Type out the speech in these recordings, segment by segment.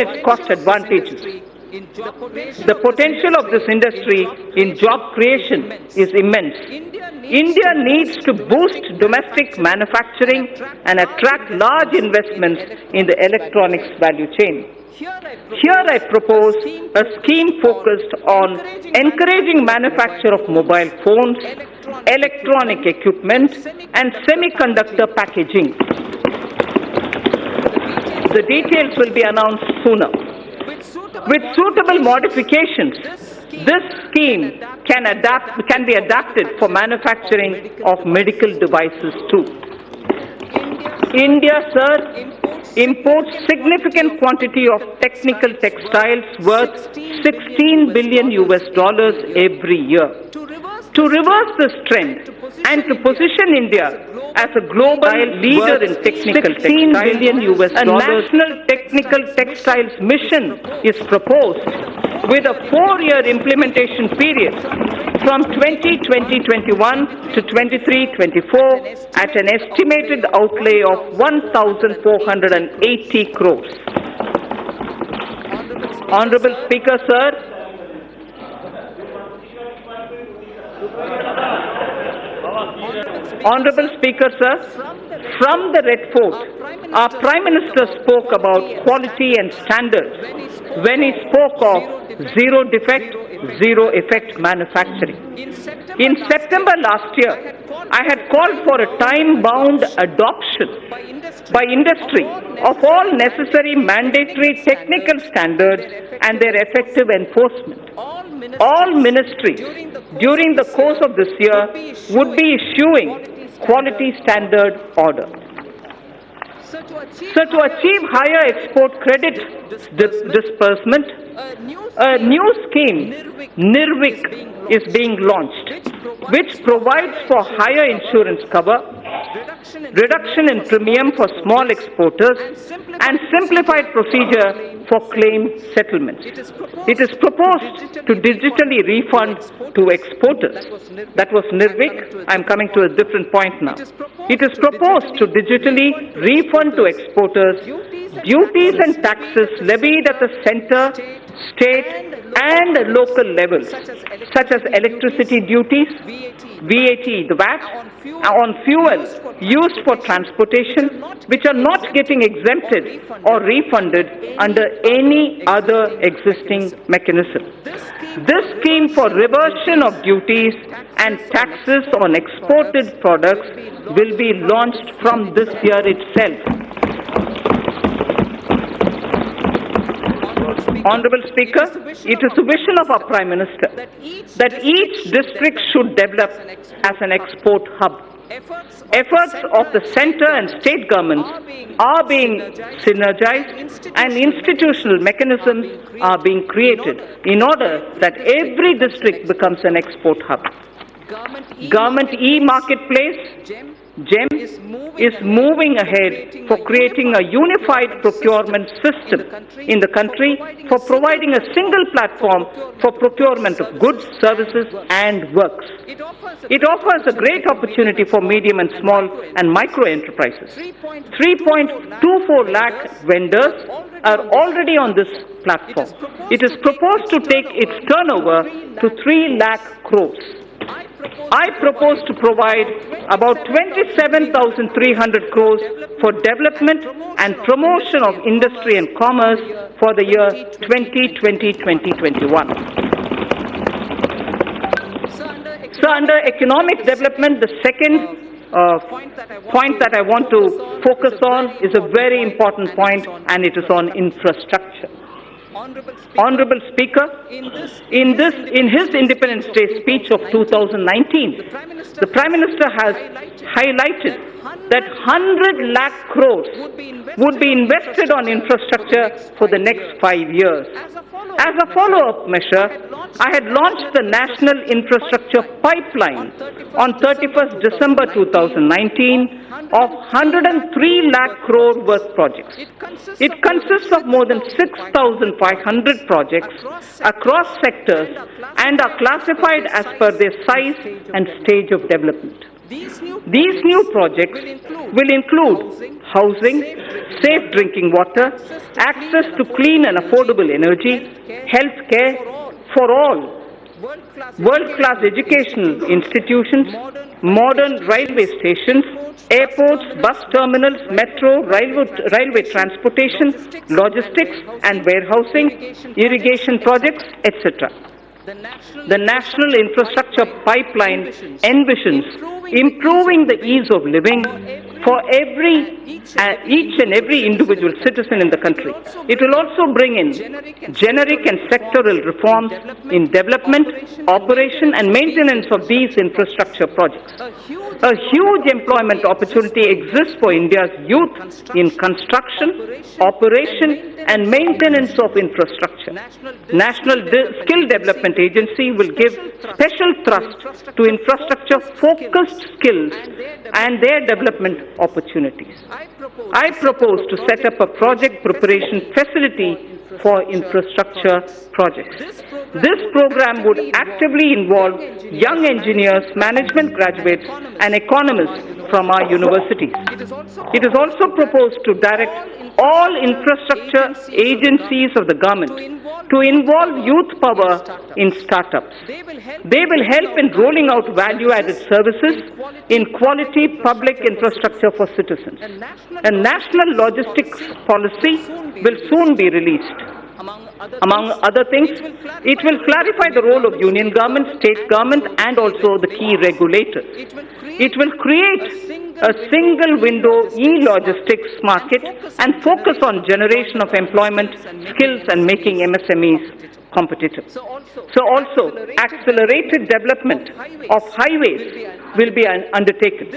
its cost advantages. The potential of this industry in job creation is immense. India needs to boost domestic manufacturing and attract large investments in the electronics value chain. Here I propose a scheme focused on encouraging manufacture of mobile phones, electronic equipment, and semiconductor packaging. The details will be announced sooner. With suitable modifications, this scheme can be adapted for manufacturing of medical devices too. India, sir, imports significant quantity of technical textiles worth $16 billion every year. To reverse this trend and to position India as a global leader in technical textiles, a national technical textiles mission is proposed with a 4-year implementation period from 2020-21 to 23-24 at an estimated outlay of 1,480 crores. Honorable Speaker, sir, Honorable Speaker, sir, from the Red Fort, our Prime Minister spoke about quality and standards when he spoke of zero defect, zero effect manufacturing. In September last year, I had called for a time-bound adoption by industry of all necessary mandatory technical standards and their effective enforcement. All ministries during the course of this year would be issuing quality standard order. So to achieve higher export credit disbursement, a new scheme, NIRVIC, is being launched, which provides for higher insurance cover, reduction in premium for small exporters, and simplified procedure for claim settlements. It is proposed to digitally refund to exporters. That was NIRVIC. I am coming to a different point now. It is proposed to digitally refund to exporters duties and taxes levied at the center, state, and local levels, such as electricity duties, VAT, the VAT, on fuel used for transportation, which are not getting exempted or refunded under any other existing mechanism. This scheme for reversion of duties and taxes on exported products will be launched from this year itself. Honorable Speaker, it is the vision of our Prime Minister that each district should develop as an export hub. Efforts of the centre and state governments are being synergized and institutional mechanisms are being created in order that every district becomes an export hub. Government e-marketplace, GEM, is moving ahead for creating a unified procurement system in the country for providing a single platform for procurement of goods, services and works. It offers a great opportunity for medium and small and micro enterprises. 3.24 lakh vendors are already on this platform. It is proposed to take its turnover to 3 lakh crores. I propose to provide about 27,300 crores for development and promotion of industry and commerce for the year 2020-2021. So under economic development, the second point that I want to focus on is a very important point, and it is on infrastructure. Honorable Speaker, in his Independence Day speech of 2019, the Prime Minister has highlighted that 100 lakh crores would be invested on infrastructure for the next 5 years. As a follow-up measure, I had launched the National Infrastructure Pipeline on 31st December 2019 of 103 lakh crore worth projects. It consists of more than 6,500 projects across sectors and are classified as per their size and stage of development. These new projects will include housing, safe drinking water, access to clean and affordable energy, health care for all, world-class educational institutions, modern railway stations, airports, bus terminals, metro, railway transportation, logistics and warehousing, irrigation projects, etc. The National Infrastructure Pipeline envisions improving the ease of living for each and every individual citizen in the country. It will also bring in generic and sectoral reforms in development, operation and maintenance of these infrastructure projects. A huge employment opportunity exists for India's youth in construction, operation and maintenance of infrastructure. National Skill Development Agency will give special thrust to infrastructure-focused skills and their development opportunities. I propose to set up a project preparation facility for infrastructure projects. This program would actively involve young engineers, management graduates, and economists from our universities. It is also proposed to direct all infrastructure agencies of the government to involve youth power in startups. They will help in rolling out value-added services in quality public infrastructure for citizens. A national logistics policy will soon be released. Among other things, it will clarify the role of union government, state government, and also the key regulators. It will create a single window e-logistics market and focus on generation of employment, skills, and making MSMEs competitive. So also, accelerated development of highways will be undertaken.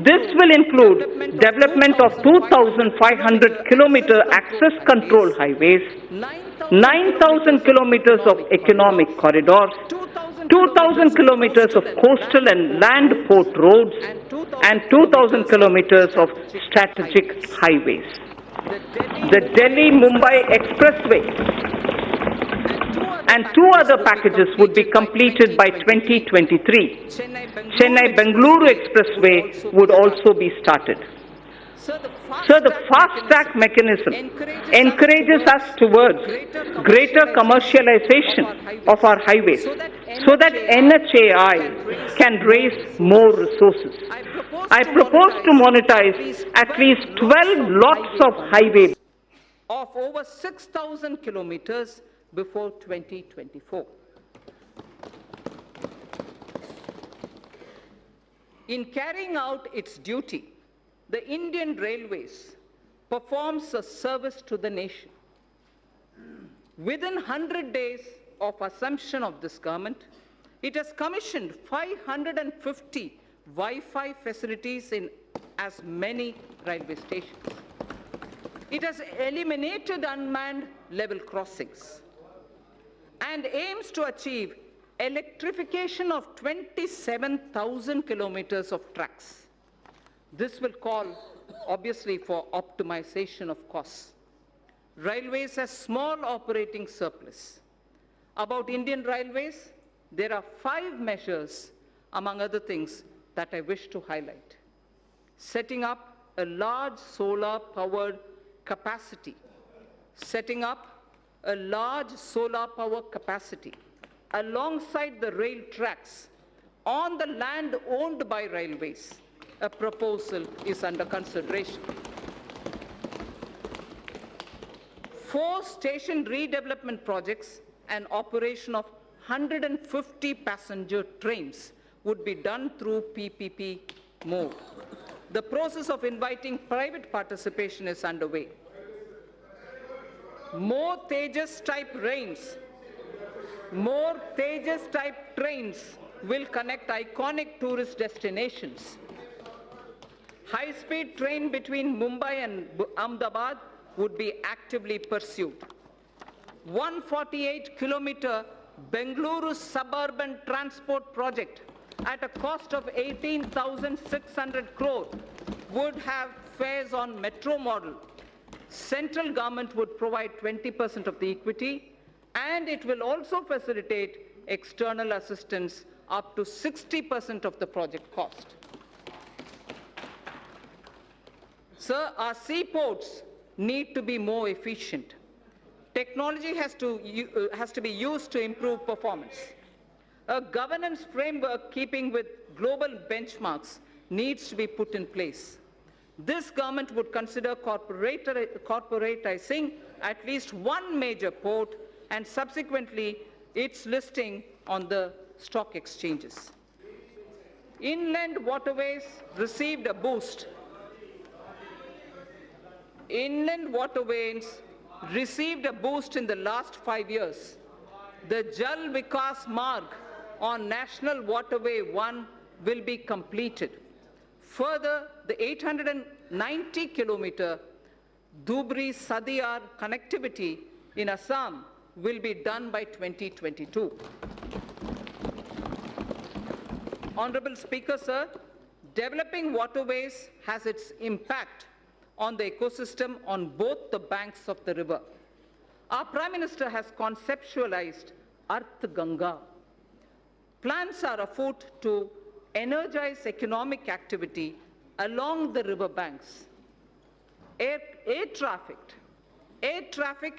This will include development of 2,500 kilometer access control highways, 9,000 kilometers of economic corridors, 2,000 kilometers of coastal and land port roads, and 2,000 kilometers of strategic highways. The Delhi-Mumbai Expressway and two other packages would be completed by 2023. Chennai-Bengaluru Expressway would also be started. So the fast-track mechanism encourages us towards greater commercialization of our highways so that NHAI can raise more resources. I propose to monetize at least 12 lots of highway of over 6,000 kilometers before 2024. In carrying out its duty, the Indian Railways performs a service to the nation. Within 100 days of assumption of this government, it has commissioned 550 Wi-Fi facilities in as many railway stations. It has eliminated unmanned level crossings and aims to achieve electrification of 27,000 kilometers of tracks. This will call, obviously, for optimization of costs. Railways has small operating surplus. About Indian Railways, there are 5 measures, among other things, that I wish to highlight. Setting up a large solar-powered capacity. Setting up a large solar power capacity alongside the rail tracks on the land owned by railways. A proposal is under consideration. 4 station redevelopment projects and operation of 150 passenger trains would be done through PPP mode. The process of inviting private participation is underway. More Tejas type trains will connect iconic tourist destinations. High-speed train between Mumbai and Ahmedabad would be actively pursued. 148-kilometer Bengaluru suburban transport project at a cost of 18,600 crore would have fares on metro model. Central government would provide 20% of the equity, and it will also facilitate external assistance up to 60% of the project cost. Sir, our seaports need to be more efficient. Technology has to be used to improve performance. A governance framework keeping with global benchmarks needs to be put in place. This government would consider corporatizing at least one major port and subsequently its listing on the stock exchanges. Inland waterways received a boost. Inland waterways received a boost in the last 5 years. The Jal Vikas Marg on National Waterway 1 will be completed. Further, the 890-kilometer Dhubri-Sadiyar connectivity in Assam will be done by 2022. Honorable Speaker, sir, developing waterways has its impact on the ecosystem on both the banks of the river. Our Prime Minister has conceptualized Arth Ganga. Plans are afoot to energize economic activity along the river banks. Air traffic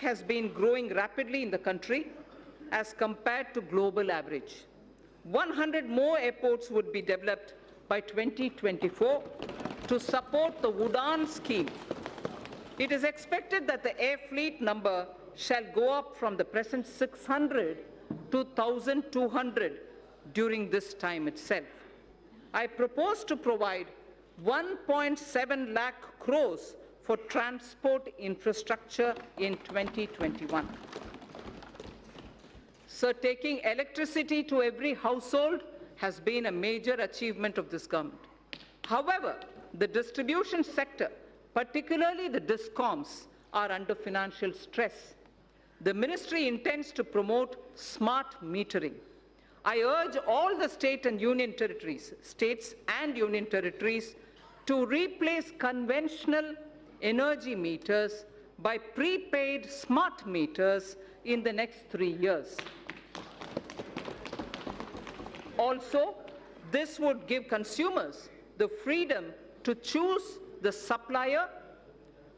has been growing rapidly in the country as compared to global average. 100 more airports would be developed by 2024 to support the Udan scheme. It is expected that the air fleet number shall go up from the present 600 to 1,200 during this time itself. I propose to provide 1.7 lakh crores for transport infrastructure in 2021. So taking electricity to every household has been a major achievement of this government. However, the distribution sector, particularly the DISCOMs, are under financial stress. The ministry intends to promote smart metering. I urge all the states and union territories to replace conventional energy meters by prepaid smart meters in the next 3 years. Also, this would give consumers the freedom to choose the supplier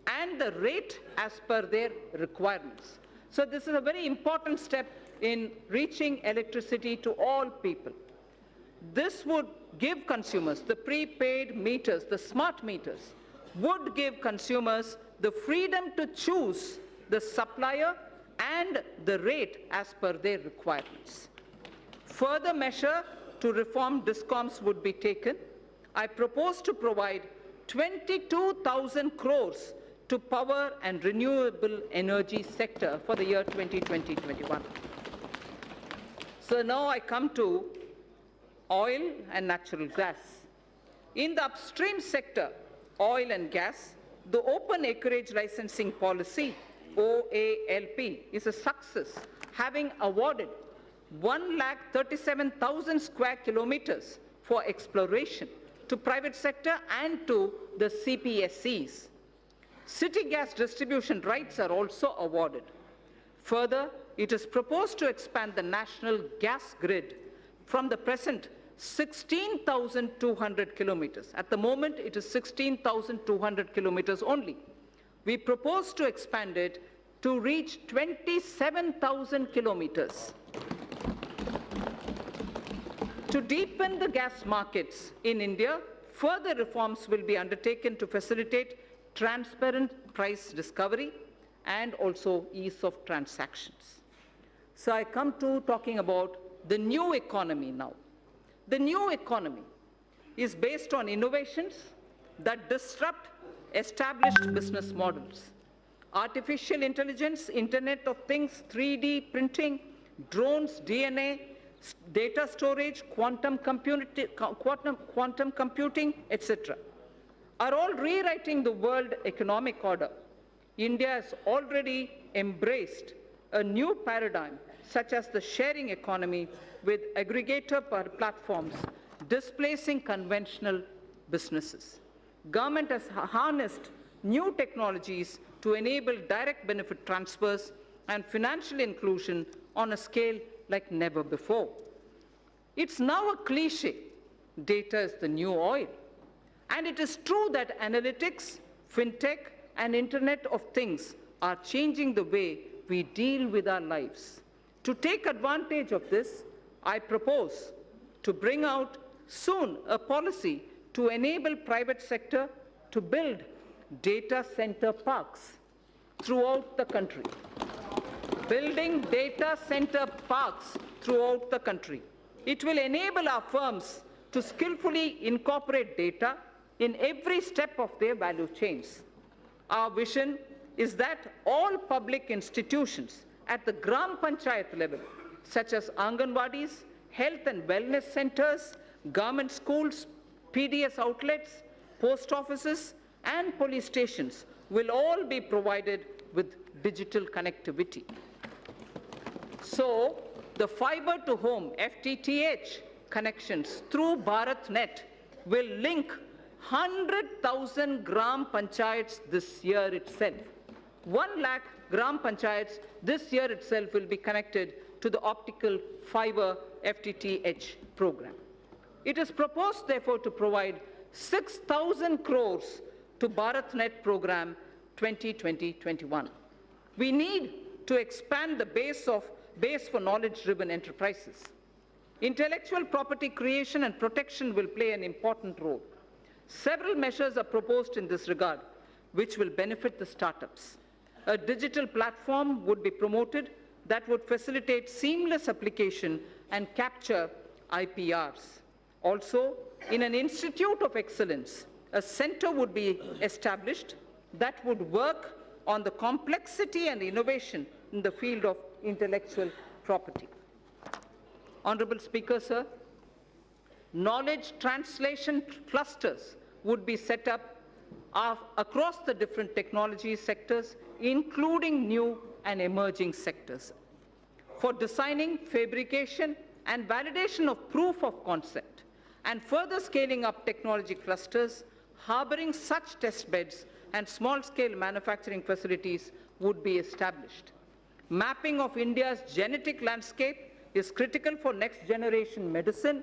and the rate as per their requirements. So this is a very important step in reaching electricity to all people. This would give consumers the prepaid meters, the smart meters, would give consumers the freedom to choose the supplier and the rate as per their requirements. Further measure to reform DISCOMs would be taken. I propose to provide 22,000 crores to power and renewable energy sector for the year 2020-21. So now I come to oil and natural gas. In the upstream sector, oil and gas, the open acreage licensing policy, OALP, is a success, having awarded 137,000 square kilometers for exploration to private sector and to the CPSCs. City gas distribution rights are also awarded. Further, it is proposed to expand the national gas grid from the present 16,200 kilometers. At the moment, it is 16,200 kilometers only. We propose to expand it to reach 27,000 kilometers. To deepen the gas markets in India, further reforms will be undertaken to facilitate transparent price discovery and also ease of transactions. So I come to talking about the new economy now. The new economy is based on innovations that disrupt established business models. Artificial intelligence, Internet of Things, 3D printing, drones, DNA, data storage, quantum computing, etc., are all rewriting the world economic order. India has already embraced a new paradigm, such as the sharing economy with aggregator platforms, displacing conventional businesses. Government has harnessed new technologies to enable direct benefit transfers and financial inclusion on a scale like never before. It's now a cliche, data is the new oil. And it is true that analytics, fintech, and Internet of Things are changing the way we deal with our lives. To take advantage of this, I propose to bring out soon a policy to enable private sector to build data center parks throughout the country. Building data center parks throughout the country. It will enable our firms to skillfully incorporate data in every step of their value chains. Our vision is that all public institutions at the Gram Panchayat level, such as Anganwadis, health and wellness centers, government schools, PDS outlets, post offices, and police stations will all be provided with digital connectivity. So, the fiber to home FTTH connections through BharatNet will link 100,000 Gram Panchayats this year itself. 1 lakh Gram Panchayats this year itself will be connected to the optical fiber FTTH program. It is proposed, therefore, to provide 6,000 crores to BharatNet program 2020-21. We need to expand the base for knowledge-driven enterprises. Intellectual property creation and protection will play an important role. Several measures are proposed in this regard, which will benefit the startups. A digital platform would be promoted that would facilitate seamless application and capture IPRs. Also, in an institute of excellence, a center would be established that would work on the complexity and innovation in the field of intellectual property. Honorable Speaker, sir, knowledge translation clusters would be set up across the different technology sectors, including new and emerging sectors, for designing, fabrication, and validation of proof of concept, and further scaling up technology clusters, harboring such test beds and small-scale manufacturing facilities would be established. Mapping of India's genetic landscape is critical for next-generation medicine,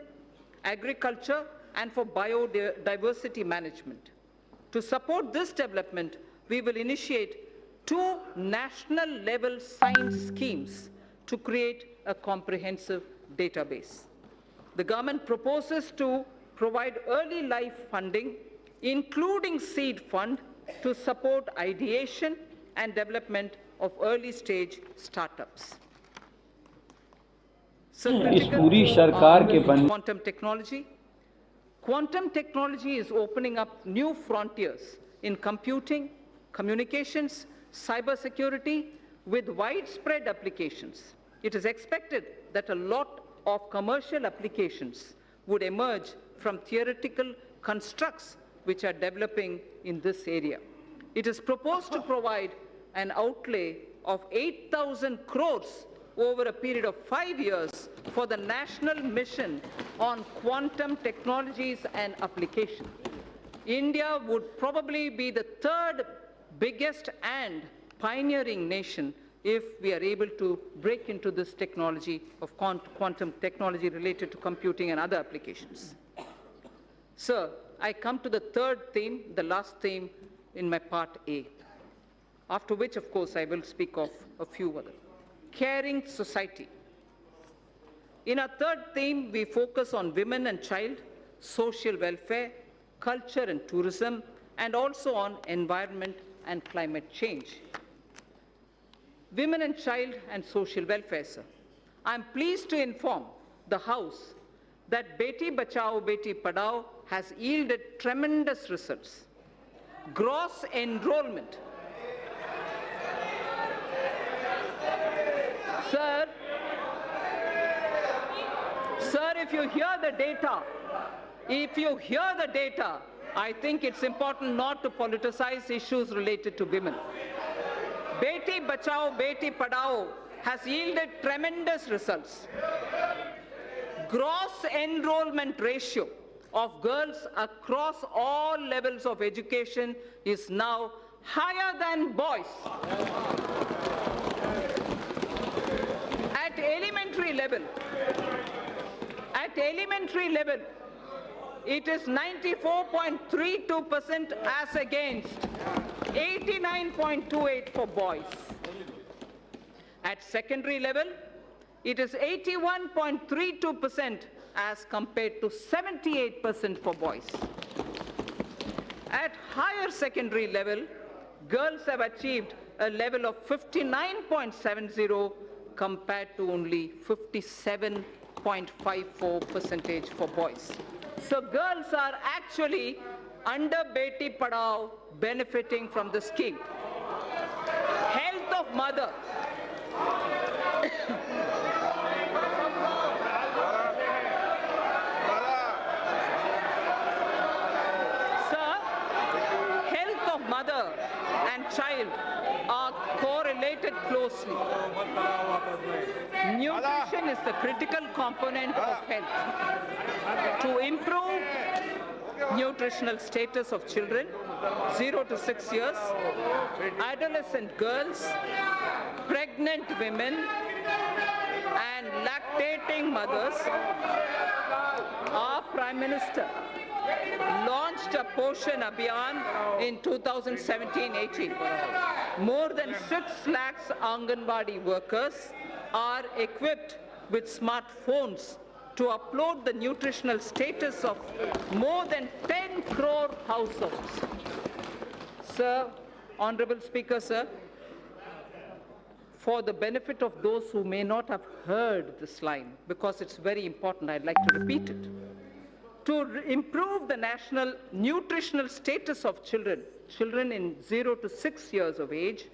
agriculture, and for biodiversity management. To support this development, we will initiate 2 national-level science schemes to create a comprehensive database. The government proposes to provide early life funding, including seed fund, to support ideation and development of early-stage startups. इस पूरी सरकार के Quantum technology. Quantum technology is opening up new frontiers in computing, communications, cybersecurity, with widespread applications. It is expected that a lot of commercial applications would emerge from theoretical constructs which are developing in this area. It is proposed to provide an outlay of 8,000 crores over a period of 5 years for the national mission on quantum technologies and application. India would probably be the 3rd biggest and pioneering nation if we are able to break into this technology of quantum technology related to computing and other applications. Sir, I come to the 3rd theme, the last theme in my part A, after which, of course, I will speak of a few others. Caring society. In our 3rd theme, we focus on women and child, social welfare, culture and tourism, and also on environment and climate change. Women and child and social welfare, sir. I am pleased to inform the House that Beti Bachao, Beti Padhao has yielded tremendous results. Gross enrollment. Sir, if you hear the data, I think it's important not to politicize issues related to women. Beti Bachao, Beti Padhao has yielded tremendous results. Gross enrollment ratio of girls across all levels of education is now higher than boys. At elementary level, it is 94.32% as against 89.28 for boys. At secondary level, it is 81.32% as compared to 78% for boys. At higher secondary level, girls have achieved a level of 59.70 compared to only 57.54% for boys. So girls are actually under Beti Padhao benefiting from the scheme. Health of mother. Sir, health of mother and child are correlated closely. Nutrition is the critical component of health. To improve nutritional status of children 0 to 6 years, adolescent girls, pregnant women, and lactating mothers, our Prime Minister launched a Poshan Abhiyan in 2017-18. More than 6 lakhs Anganwadi workers are equipped with smartphones to upload the nutritional status of more than 10 crore households. Sir, Honorable Speaker, sir, for the benefit of those who may not have heard this line, because it's very important, I'd like to repeat it. To improve the national nutritional status of children in 0 to 6 years of age,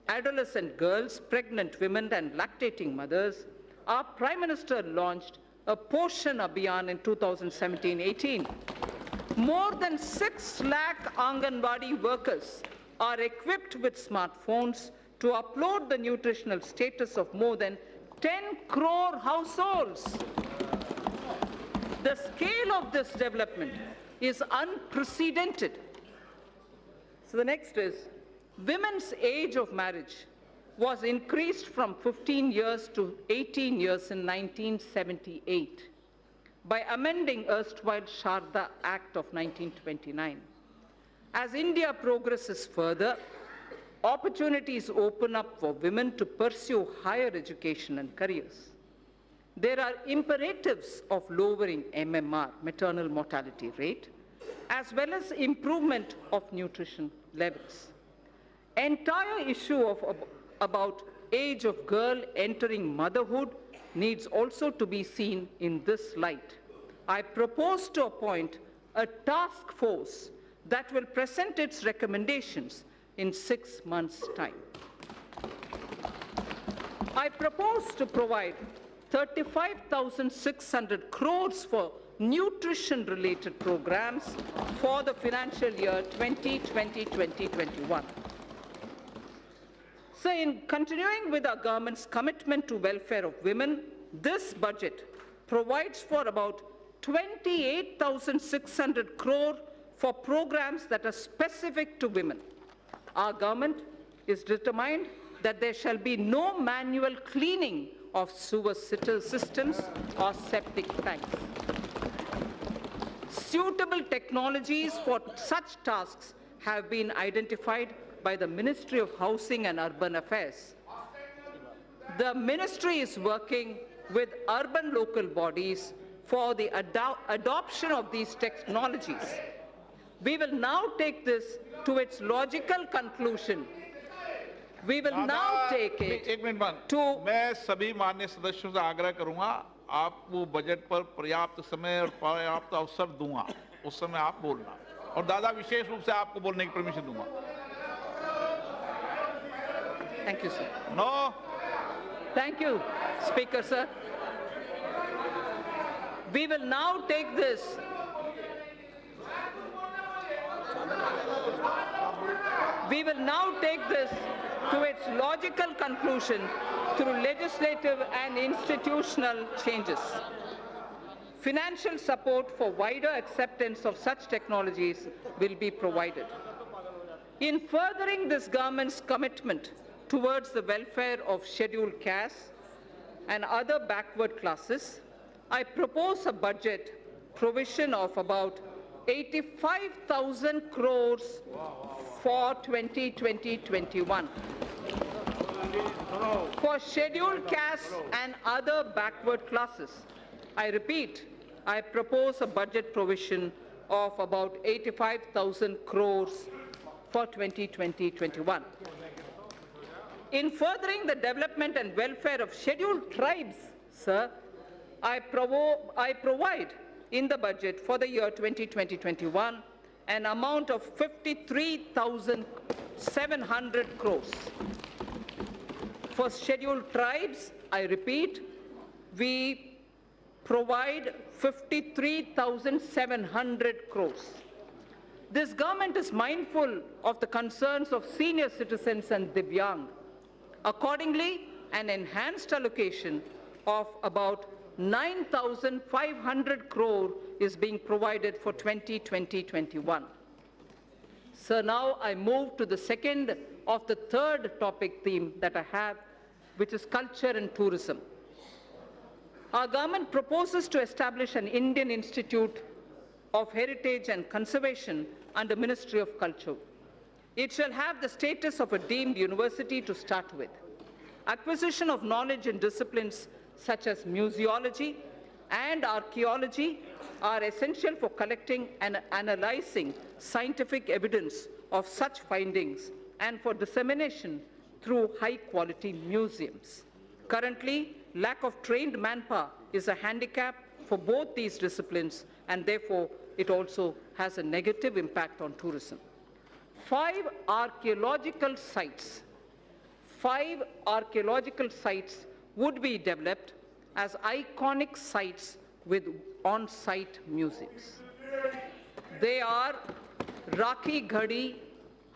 adolescent girls, pregnant women, and lactating mothers, our Prime Minister launched a Poshan Abhiyan in 2017-18. More than 6 lakh Anganwadi workers are equipped with smartphones to upload the nutritional status of more than 10 crore households. The scale of this development is unprecedented. So the next is, women's age of marriage was increased from 15 years to 18 years in 1978 by amending erstwhile Sharda Act of 1929. As India progresses further, opportunities open up for women to pursue higher education and careers. There are imperatives of lowering MMR, maternal mortality rate, as well as improvement of nutrition levels. Entire issue about age of girl entering motherhood needs also to be seen in this light. I propose to appoint a task force that will present its recommendations in 6 months' time. I propose to provide 35,600 crores for nutrition-related programs for the financial year 2020-2021. So in continuing with our government's commitment to welfare of women, this budget provides for about 28,600 crore for programs that are specific to women. Our government is determined that there shall be no manual cleaning of sewer systems or septic tanks. Suitable technologies for such tasks have been identified by the Ministry of Housing and Urban Affairs. The ministry is working with urban local bodies for the adoption of these technologies. We will now take this to its logical conclusion. We will now take it एक minute बंद to मैं सभी माननीय सदस्यों से आग्रह करूंगा आप वो बजट पर पर्याप्त समय और पर्याप्त अवसर दूंगा उस समय आप बोलना और दादा विशेष रूप से आपको बोलने की परमिशन दूंगा Thank you, sir. No Thank you, Speaker, sir. We will now take this. We will now take this to its logical conclusion through legislative and institutional changes. Financial support for wider acceptance of such technologies will be provided. In furthering this government's commitment towards the welfare of scheduled castes and other backward classes, I propose a budget provision of about 85,000 crores for 2020-21 for scheduled castes and other backward classes. I repeat, I propose a budget provision of about 85,000 crores for 2020-21. In furthering the development and welfare of scheduled tribes, sir, I provide in the budget for the year 2020-21 an amount of 53,700 crores. For scheduled tribes, I repeat, we provide 53,700 crores. This government is mindful of the concerns of senior citizens and Divyang. Accordingly, an enhanced allocation of about 9,500 crore is being provided for 2020-21. So now I move to the second of the third topic theme that I have, which is culture and tourism. Our government proposes to establish an Indian Institute of Heritage and Conservation under Ministry of Culture. It shall have the status of a deemed university to start with. Acquisition of knowledge in disciplines such as museology and archaeology are essential for collecting and analyzing scientific evidence of such findings and for dissemination through high-quality museums. Currently, lack of trained manpower is a handicap for both these disciplines, and therefore it also has a negative impact on tourism. 5 archaeological sites would be developed as iconic sites with on-site museums. They are Rakhi Ghadi,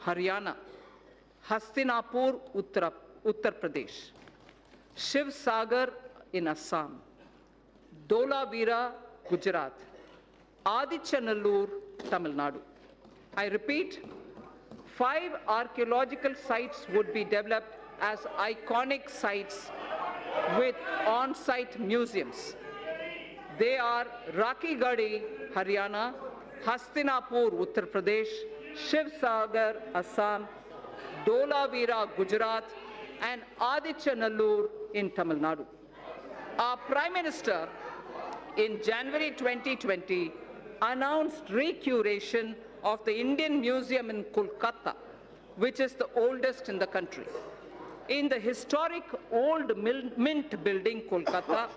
Haryana; Hastinapur, Uttar Pradesh; Shiv Sagar in Assam; Dholavira, Gujarat; Adichanallur, Tamil Nadu. I repeat, 5 archaeological sites would be developed as iconic sites with on-site museums. They are Rakhi Ghadi, Haryana; Hastinapur, Uttar Pradesh; Shiv Sagar, Assam; Dholavira, Gujarat; and Adichanallur in Tamil Nadu. Our Prime Minister in January 2020 announced recuration of the Indian Museum in Kolkata, which is the oldest in the country. In the historic Old Mint Building, Kolkata,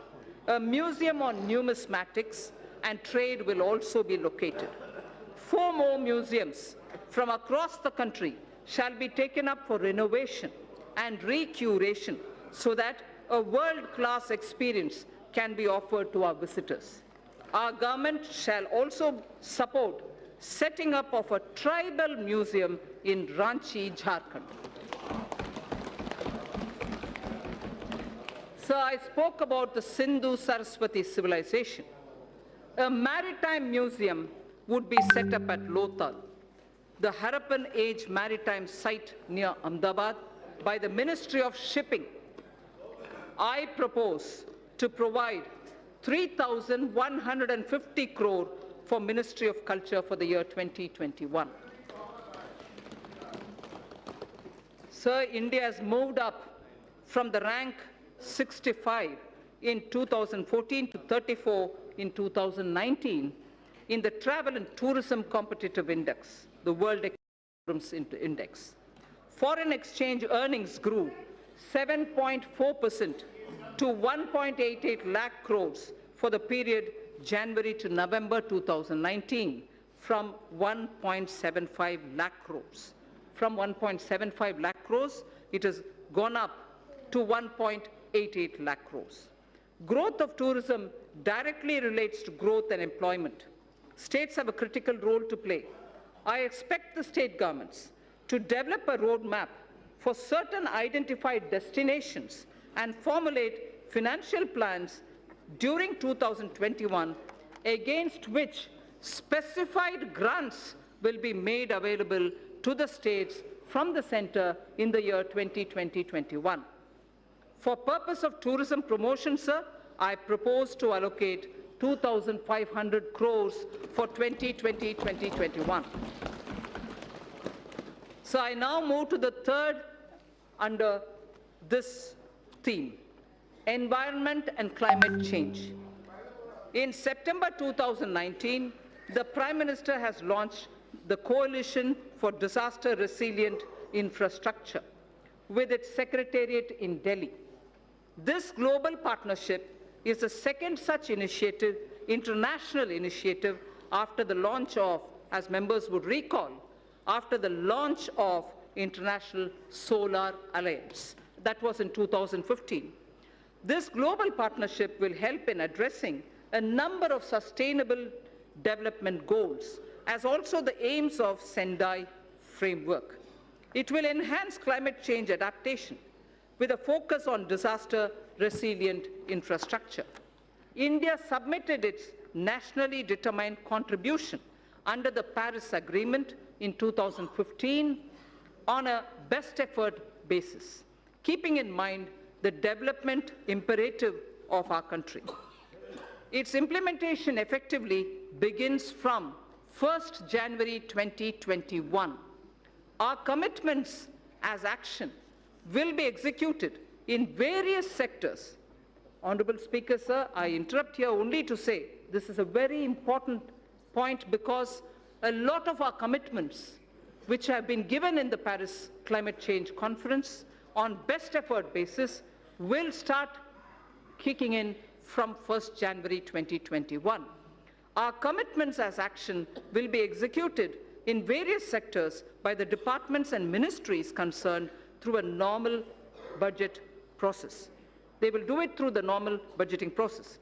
a museum on numismatics and trade will also be located. 4 more museums from across the country shall be taken up for renovation and recuration so that a world-class experience can be offered to our visitors. Our government shall also support setting up of a tribal museum in Ranchi, Jharkhand. So I spoke about the Sindhu-Saraswati civilization. A maritime museum would be set up at Lothal, the Harappan Age maritime site near Ahmedabad, by the Ministry of Shipping. I propose to provide 3,150 crore for Ministry of Culture for the year 2021. Sir, India has moved up from the rank 65 in 2014 to 34 in 2019 in the Travel and Tourism Competitive Index, the World Economic Index. Foreign exchange earnings grew 7.4% to 1.88 lakh crores for the period January to November 2019 from 1.75 lakh crores. From 1.75 lakh crores, it has gone up to 1.88 lakh crores. Growth of tourism directly relates to growth and employment. States have a critical role to play. I expect the state governments to develop a roadmap for certain identified destinations and formulate financial plans during 2021 against which specified grants will be made available to the states from the center in the year 2020-21. For purpose of tourism promotion, sir, I propose to allocate 2,500 crores for 2020-2021. So I now move to the third under this theme, environment and climate change. In September 2019, the Prime Minister has launched the Coalition for Disaster Resilient Infrastructure with its secretariat in Delhi. This global partnership is the second such initiative, international initiative, after the launch of, as members would recall, after the launch of International Solar Alliance. That was in 2015. This global partnership will help in addressing a number of sustainable development goals, as also the aims of Sendai framework. It will enhance climate change adaptation with a focus on disaster-resilient infrastructure. India submitted its nationally determined contribution under the Paris Agreement in 2015 on a best effort basis, keeping in mind the development imperative of our country. Its implementation effectively begins from 1st January 2021. Our commitments as action will be executed in various sectors. Honorable Speaker, sir, I interrupt here only to say this is a very important point, because a lot of our commitments which have been given in the Paris Climate Change Conference on best effort basis will start kicking in from 1st January 2021. Our commitments as action will be executed in various sectors by the departments and ministries concerned through a normal budget process. They will do it through the normal budgeting process.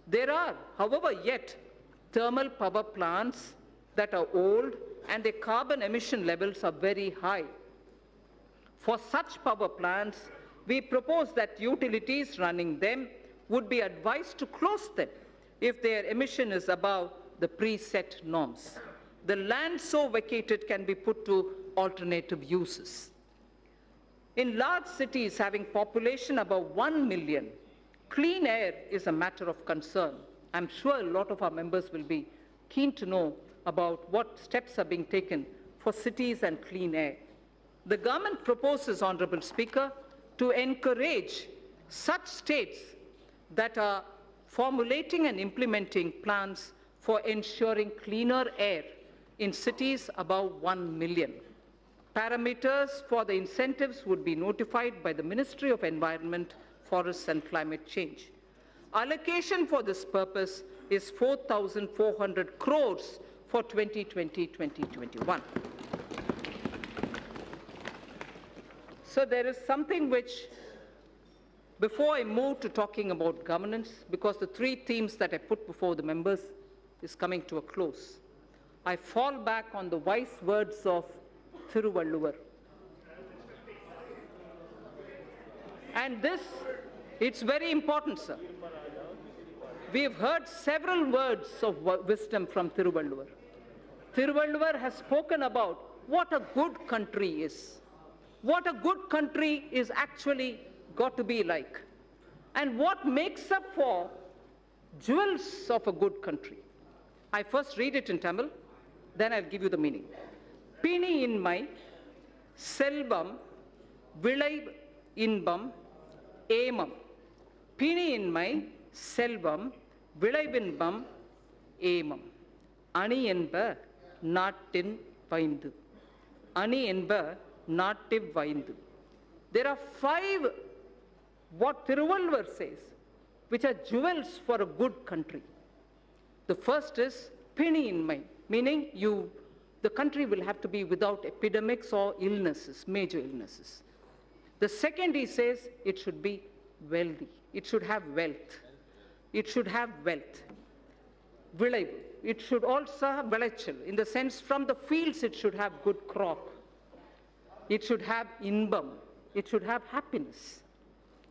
There are, however, yet thermal power plants that are old and their carbon emission levels are very high. For such power plants, we propose that utilities running them would be advised to close them if their emission is above the preset norms. The land so vacated can be put to alternative uses. In large cities having population above 1 million, clean air is a matter of concern. I'm sure a lot of our members will be keen to know about what steps are being taken for cities and clean air. The government proposes, Honorable Speaker, to encourage such states that are formulating and implementing plans for ensuring cleaner air in cities above 1 million. Parameters for the incentives would be notified by the Ministry of Environment, Forests and Climate Change. Allocation for this purpose is 4,400 crores for 2020-2021. So there is something which, before I move to talking about governance, because the three themes that I put before the members is coming to a close, I fall back on the wise words of Thiruvalluvar. And this, it's very important, sir. We have heard several words of wisdom from Thiruvalluvar. Thiruvalluvar has spoken about what a good country is. What a good country is actually got to be like. And what makes up for jewels of a good country. I first read it in Tamil, then I'll give you the meaning. Pini inmai, selvam, vilai inbam, emam. Pini inmai, selvam, vilai inbam, emam. Ani enba, nattin vaindu. Ani enba, nattiv vaindu. There are 5, what Thiruvalluvar says, which are jewels for a good country. The first is pini inmai, meaning the country will have to be without epidemics or illnesses, major illnesses. The second, he says, it should be wealthy. It should have wealth. It should have wealth. Vilaivu. It should also have vilachal. In the sense, from the fields, it should have good crop. It should have inbam. It should have happiness.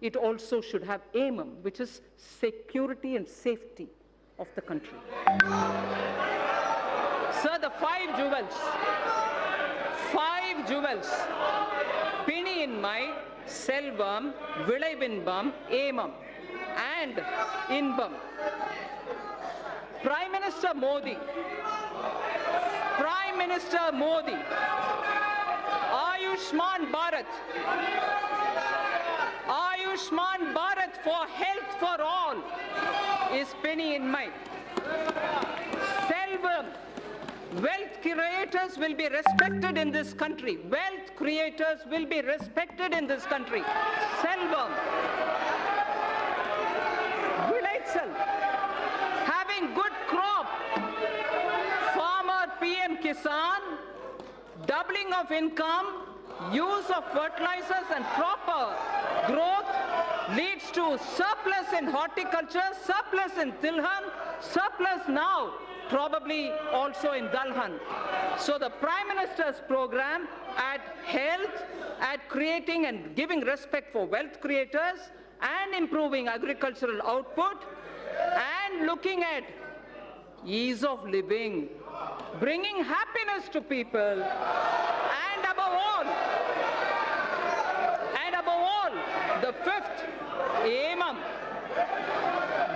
It also should have emam, which is security and safety of the country. Sir, the 5 jewels. 5 jewels. Pini inmai, selvam, vilaivinbam, emam, and inbam. Prime Minister Modi, Ayushman Bharat for health for all is penny in mind. Selvam, wealth creators will be respected in this country. Wealth creators will be respected in this country. Selvam. Vilaychal, having good crop. Farmer PM Kisan, doubling of income, use of fertilizers and proper growth leads to surplus in horticulture, surplus in Tilhan, surplus now probably also in Dalhan. So the Prime Minister's program at health, at creating and giving respect for wealth creators and improving agricultural output and looking at ease of living, bringing happiness to people, and above all, the fifth aim,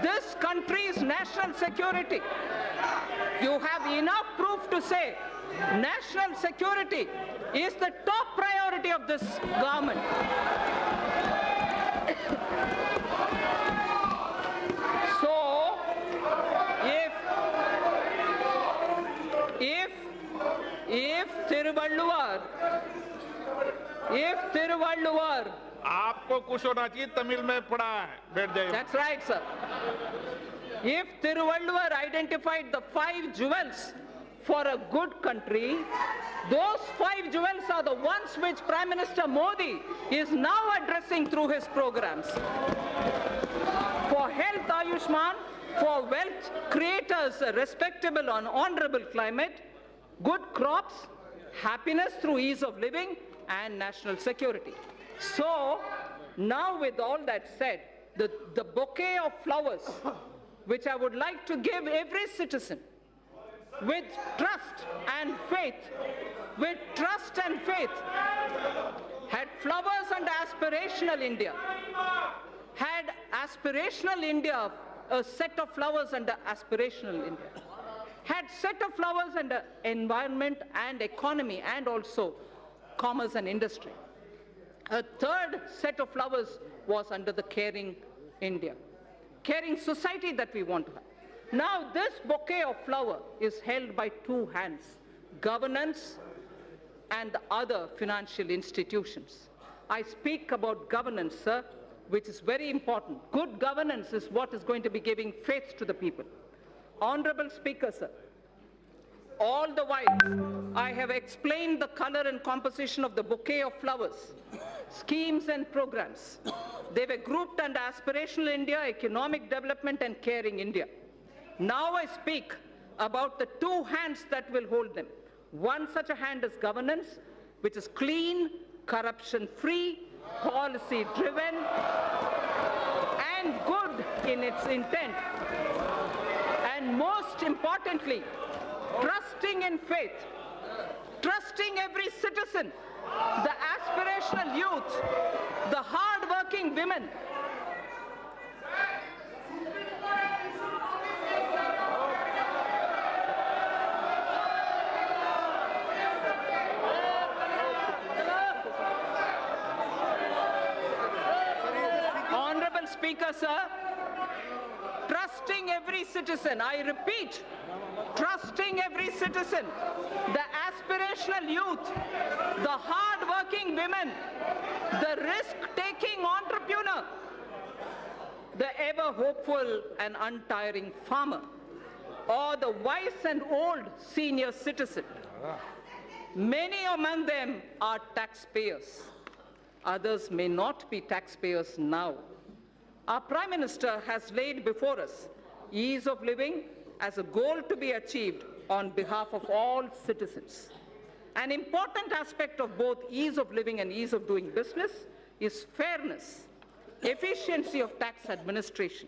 this country's national security. You have enough proof to say national security is the top priority of this government. So, if Thiruvalluvar, आपको कुछ होना चाहिए, तमिल में पढ़ा है, बैठ जाइए. that's right, sir. If Thiruvalluvar identified the 5 jewels for a good country, those 5 jewels are the ones which Prime Minister Modi is now addressing through his programs. For health, Ayushman, for wealth creators, a respectable and honorable climate, good crops, happiness through ease of living, and national security. So, now with all that said, the bouquet of flowers which I would like to give every citizen with trust and faith, had flowers under aspirational India, had aspirational India, a set of flowers under aspirational India, had set of flowers under environment and economy and also commerce and industry. A third set of flowers was under the caring India, caring society that we want to have. Now this bouquet of flower is held by 2 hands, governance and the other financial institutions. I speak about governance, sir, which is very important. Good governance is what is going to be giving faith to the people. Honorable Speaker, sir, all the while I have explained the color and composition of the bouquet of flowers, schemes and programs. They were grouped under aspirational India, economic development and caring India. Now I speak about the 2 hands that will hold them. One such a hand is governance, which is clean, corruption-free, policy-driven, and good in its intent. And most importantly, trusting in faith, trusting every citizen, the aspirational youth, the hard-working women. Honorable Speaker, sir, trusting every citizen, I repeat, trusting every citizen, the aspirational youth, the hard-working women, the risk-taking entrepreneur, the ever-hopeful and untiring farmer, or the wise and old senior citizen. Many among them are taxpayers. Others may not be taxpayers now. Our Prime Minister has laid before us ease of living as a goal to be achieved on behalf of all citizens. An important aspect of both ease of living and ease of doing business is fairness, efficiency of tax administration.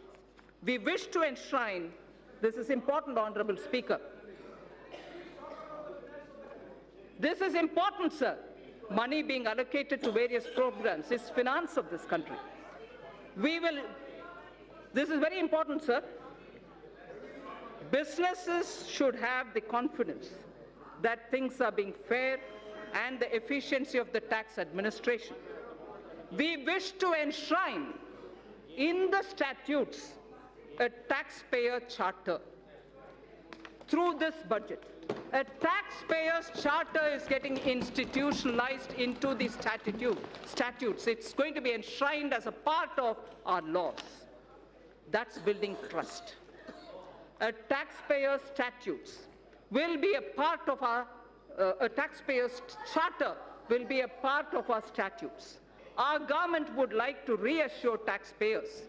We wish to enshrine, this is important, Honorable Speaker. This is important, sir. Money being allocated to various programs is finance of this country. This is very important, sir. Businesses should have the confidence that things are being fair and the efficiency of the tax administration. We wish to enshrine in the statutes a taxpayer charter. Through this budget, a taxpayer's charter is getting institutionalized into the statutes. It's going to be enshrined as a part of our laws. That's building trust. A taxpayer's statutes will be a part of our, a taxpayer's charter will be a part of our statutes. Our government would like to reassure taxpayers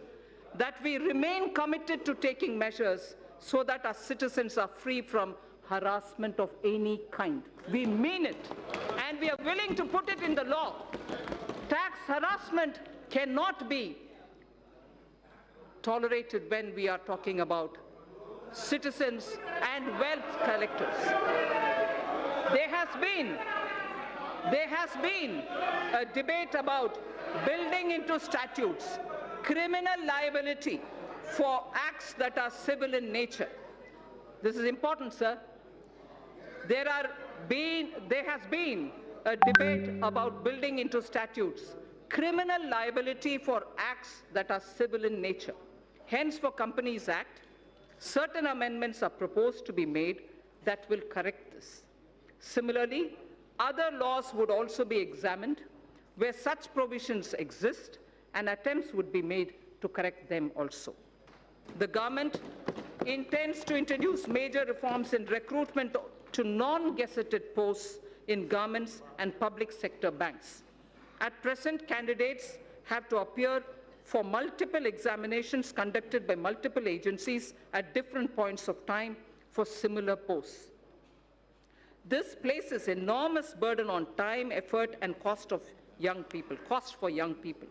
that we remain committed to taking measures so that our citizens are free from harassment of any kind. We mean it, and we are willing to put it in the law. Tax harassment cannot be tolerated when we are talking about citizens and wealth collectors. There has been a debate about building into statutes criminal liability for acts that are civil in nature. This is important, sir. There has been a debate about building into statutes criminal liability for acts that are civil in nature. Hence, for Companies Act, certain amendments are proposed to be made that will correct this. Similarly, other laws would also be examined where such provisions exist, and attempts would be made to correct them also. The government intends to introduce major reforms in recruitment to non-gazetted posts in governments and public sector banks. At present, candidates have to appear for multiple examinations conducted by multiple agencies at different points of time for similar posts. This places enormous burden on time, effort, and cost for young people.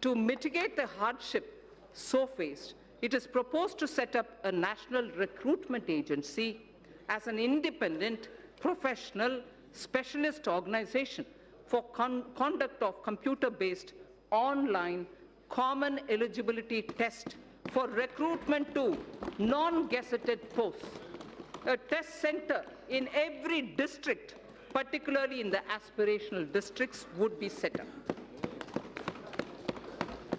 To mitigate the hardship so faced, it is proposed to set up a national recruitment agency as an independent, professional, specialist organization for conduct of computer-based online common eligibility test for recruitment to non-gazetted posts. A test center in every district, particularly in the aspirational districts, would be set up.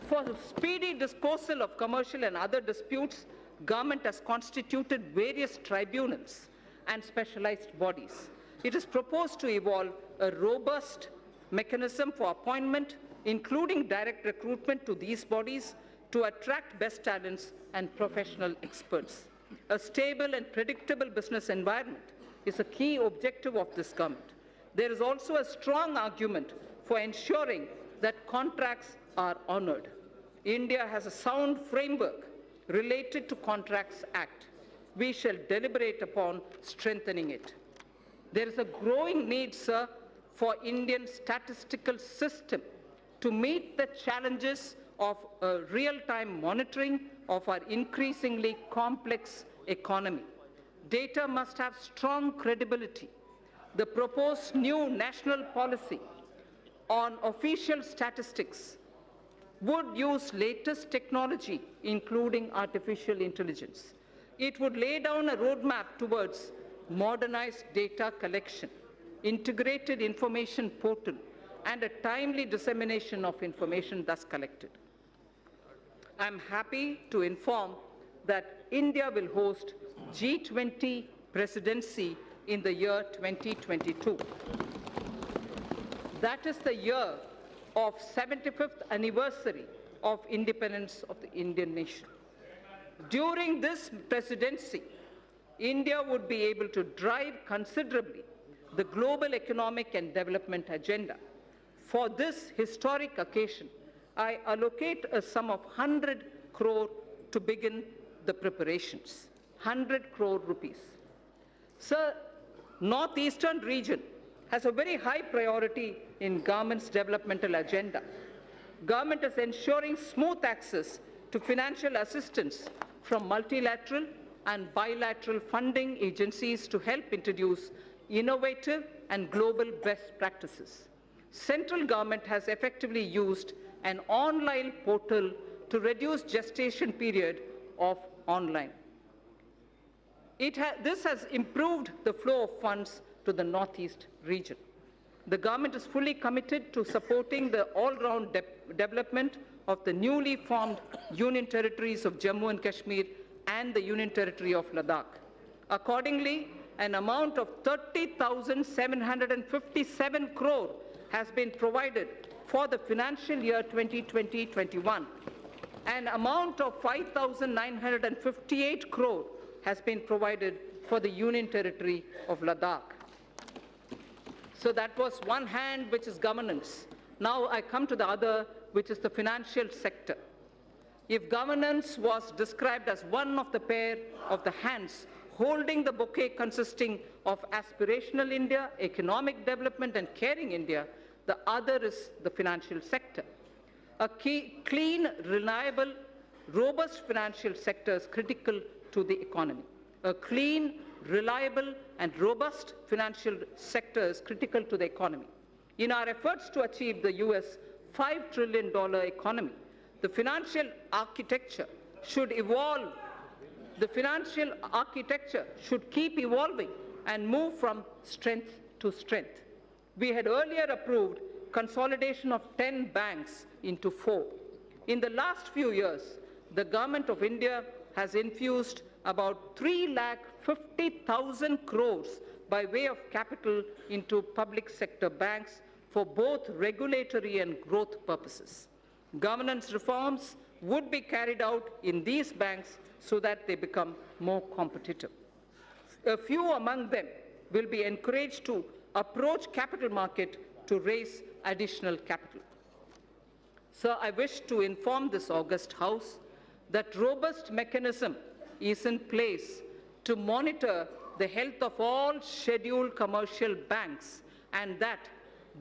For speedy disposal of commercial and other disputes, government has constituted various tribunals and specialized bodies. It is proposed to evolve a robust mechanism for appointment, including direct recruitment to these bodies to attract best talents and professional experts. A stable and predictable business environment is a key objective of this government. There is also a strong argument for ensuring that contracts are honored. India has a sound framework related to Contracts Act. We shall deliberate upon strengthening it. There is a growing need, sir, for Indian statistical system to meet the challenges of real-time monitoring of our increasingly complex economy. Data must have strong credibility. The proposed new national policy on official statistics would use latest technology, including artificial intelligence. It would lay down a roadmap towards modernized data collection, integrated information portal, and a timely dissemination of information thus collected. I am happy to inform that India will host G20 presidency in the year 2022. That is the year of 75th anniversary of independence of the Indian nation. During this presidency, India would be able to drive considerably the global economic and development agenda. For this historic occasion, I allocate a sum of 100 crore to begin the preparations. 100 crore rupees. Sir, Northeastern region has a very high priority in government's developmental agenda. Government is ensuring smooth access to financial assistance from multilateral and bilateral funding agencies to help introduce innovative and global best practices. Central government has effectively used an online portal to reduce gestation period of online. This has improved the flow of funds to the northeast region. The government is fully committed to supporting the all-round development of the newly formed Union Territories of Jammu and Kashmir and the Union Territory of Ladakh. Accordingly, an amount of 30,757 crore has been provided for the financial year 2020-21. An amount of 5,958 crore has been provided for the Union Territory of Ladakh. So that was one hand, which is governance. Now I come to the other, which is the financial sector. If governance was described as one of the pair of the hands holding the bouquet consisting of aspirational India, economic development and caring India, the other is the financial sector. A clean, reliable, robust financial sector is critical to the economy. A clean, reliable and robust financial sector is critical to the economy. In our efforts to achieve the US $5 trillion economy, the financial architecture should evolve. The financial architecture should keep evolving and move from strength to strength. We had earlier approved consolidation of 10 banks into 4. In the last few years, the Government of India has infused about 3,50,000 crores by way of capital into public sector banks for both regulatory and growth purposes. Governance reforms would be carried out in these banks so that they become more competitive. A few among them will be encouraged to approach capital market to raise additional capital. Sir, I wish to inform this august House that robust mechanism is in place to monitor the health of all scheduled commercial banks and that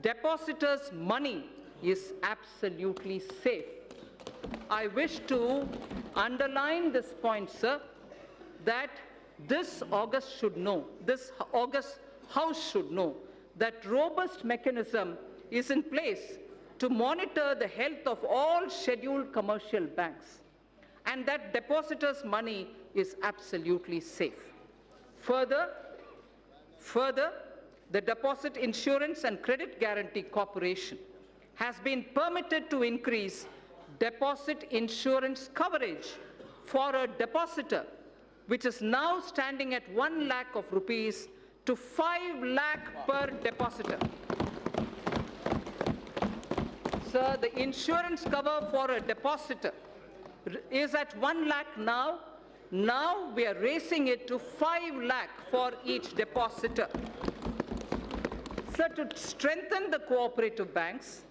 depositors' money is absolutely safe. I wish to underline this point, sir, that this August House should know that robust mechanism is in place to monitor the health of all scheduled commercial banks and that depositors' money is absolutely safe. Further, the Deposit Insurance and Credit Guarantee Corporation has been permitted to increase deposit insurance coverage for a depositor, which is now standing at 1 lakh of rupees to 5 lakh per depositor. Sir, the insurance cover for a depositor is at 1 lakh now. Now we are raising it to 5 lakh for each depositor. Sir, to strengthen the cooperative banks,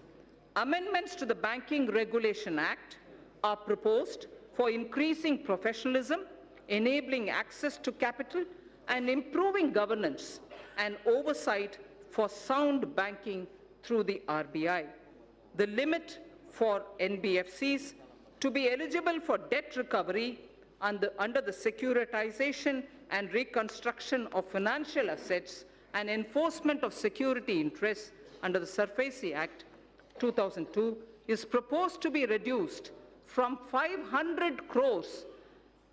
amendments to the Banking Regulation Act are proposed for increasing professionalism, enabling access to capital, and improving governance and oversight for sound banking through the RBI. The limit for NBFCs to be eligible for debt recovery under the Securitization and Reconstruction of Financial Assets and Enforcement of Security Interests under the SARFAESI Act 2002 is proposed to be reduced from 500 crores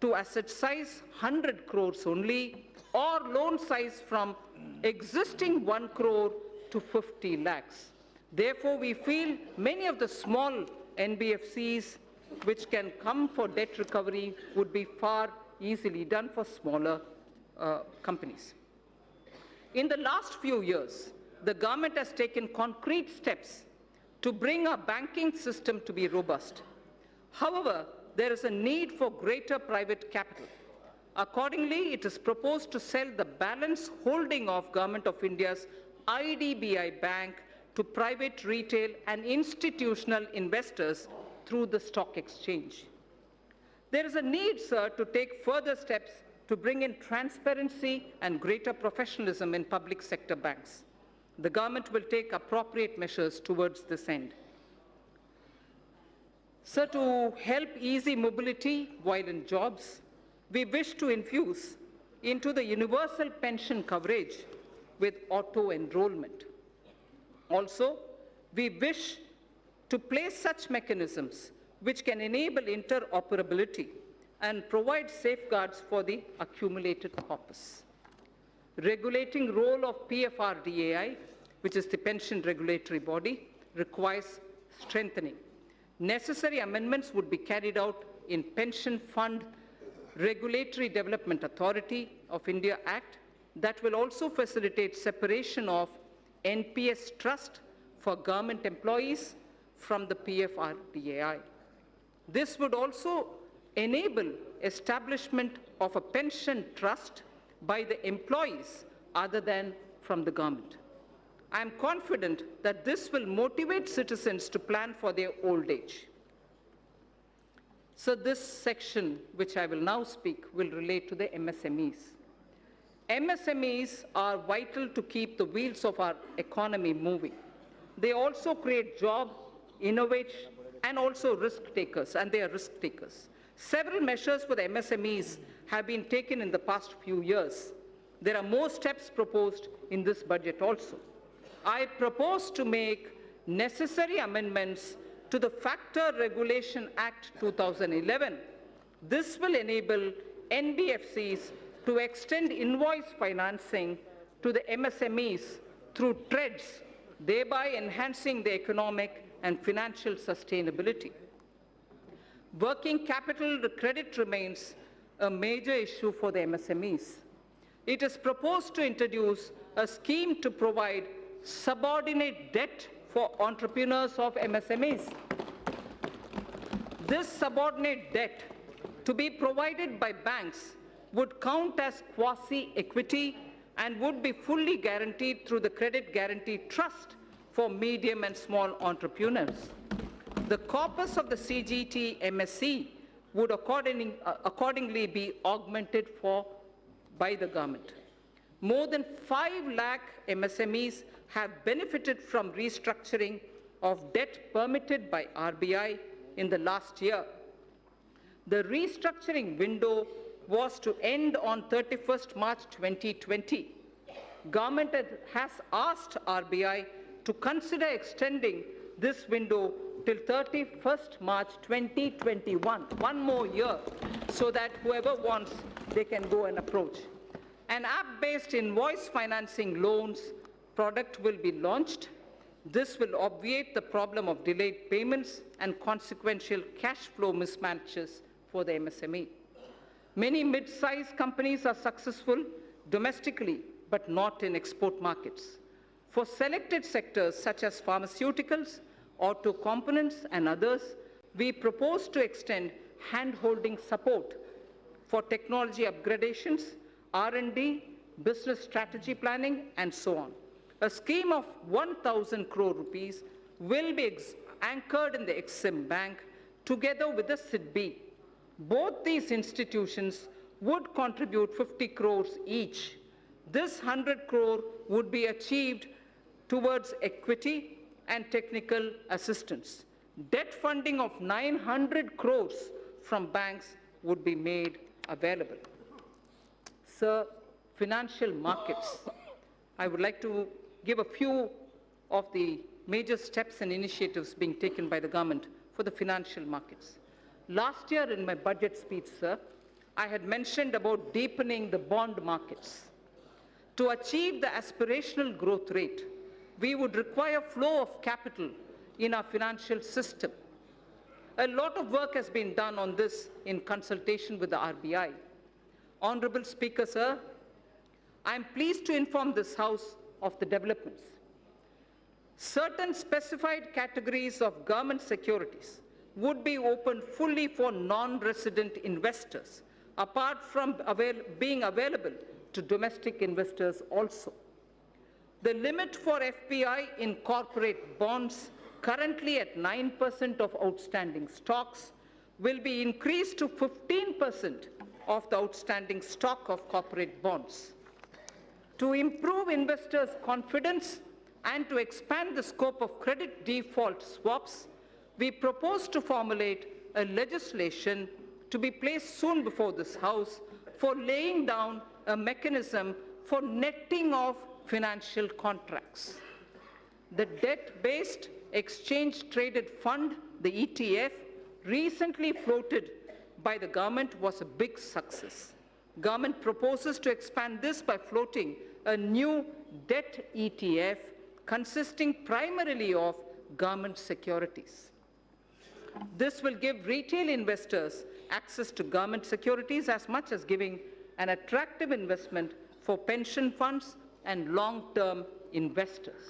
to asset size 100 crores only, or loan size from existing 1 crore to 50 lakhs. Therefore, we feel many of the small NBFCs which can come for debt recovery would be far easily done for smaller companies. In the last few years, the government has taken concrete steps to bring our banking system to be robust. However, there is a need for greater private capital. Accordingly, it is proposed to sell the balance holding of Government of India's IDBI Bank to private, retail, and institutional investors through the stock exchange. There is a need, sir, to take further steps to bring in transparency and greater professionalism in public sector banks. The government will take appropriate measures towards this end. Sir, to help easy mobility while in jobs, we wish to infuse into the universal pension coverage with auto-enrollment. Also, we wish to place such mechanisms which can enable interoperability and provide safeguards for the accumulated corpus. Regulating role of PFRDAI, which is the pension regulatory body, requires strengthening. Necessary amendments would be carried out in Pension Fund Regulatory Development Authority of India Act that will also facilitate separation of NPS trust for government employees from the PFRDAI. This would also enable establishment of a pension trust by the employees other than from the government. I am confident that this will motivate citizens to plan for their old age. So this section, which I will now speak, will relate to the MSMEs. MSMEs are vital to keep the wheels of our economy moving. They also create jobs, innovate, and also risk takers, and they are risk takers. Several measures for the MSMEs have been taken in the past few years. There are more steps proposed in this budget also. I propose to make necessary amendments to the Factor Regulation Act 2011. This will enable NBFCs to extend invoice financing to the MSMEs through TREDS, thereby enhancing the economic and financial sustainability. Working capital credit remains a major issue for the MSMEs. It is proposed to introduce a scheme to provide subordinate debt for entrepreneurs of MSMEs. This subordinate debt to be provided by banks would count as quasi-equity and would be fully guaranteed through the Credit Guarantee Trust for medium and small entrepreneurs. The corpus of the CGT MSC would accordingly be augmented by the government. More than 5 lakh MSMEs have benefited from restructuring of debt permitted by RBI in the last year. The restructuring window was to end on 31st March 2020. Government has asked RBI to consider extending this window till 31st March 2021, one more year, so that whoever wants, they can go and approach. An app-based invoice financing loans product will be launched. This will obviate the problem of delayed payments and consequential cash flow mismatches for the MSME. Many mid-sized companies are successful domestically, but not in export markets. For selected sectors such as pharmaceuticals, auto components, and others, we propose to extend hand-holding support for technology upgradations, R&D, business strategy planning, and so on. A scheme of 1,000 crore rupees will be anchored in the Exim Bank together with the SIDBI. Both these institutions would contribute 50 crores each. This 100 crore would be achieved towards equity and technical assistance. Debt funding of 900 crores from banks would be made available. Sir, financial markets. I would like to give a few of the major steps and initiatives being taken by the government for the financial markets. Last year in my budget speech, sir, I had mentioned about deepening the bond markets. To achieve the aspirational growth rate, we would require flow of capital in our financial system. A lot of work has been done on this in consultation with the RBI. Honorable Speaker, sir, I am pleased to inform this House of the developments. Certain specified categories of government securities would be opened fully for non-resident investors, apart from being available to domestic investors also. The limit for FPI in corporate bonds, currently at 9% of outstanding stocks, will be increased to 15% of the outstanding stock of corporate bonds. To improve investors' confidence and to expand the scope of credit default swaps, we propose to formulate a legislation to be placed soon before this House for laying down a mechanism for netting of financial contracts. The debt-based exchange-traded fund, the ETF, recently floated by the government was a big success. Government proposes to expand this by floating a new debt ETF consisting primarily of government securities. This will give retail investors access to government securities as much as giving an attractive investment for pension funds and long-term investors.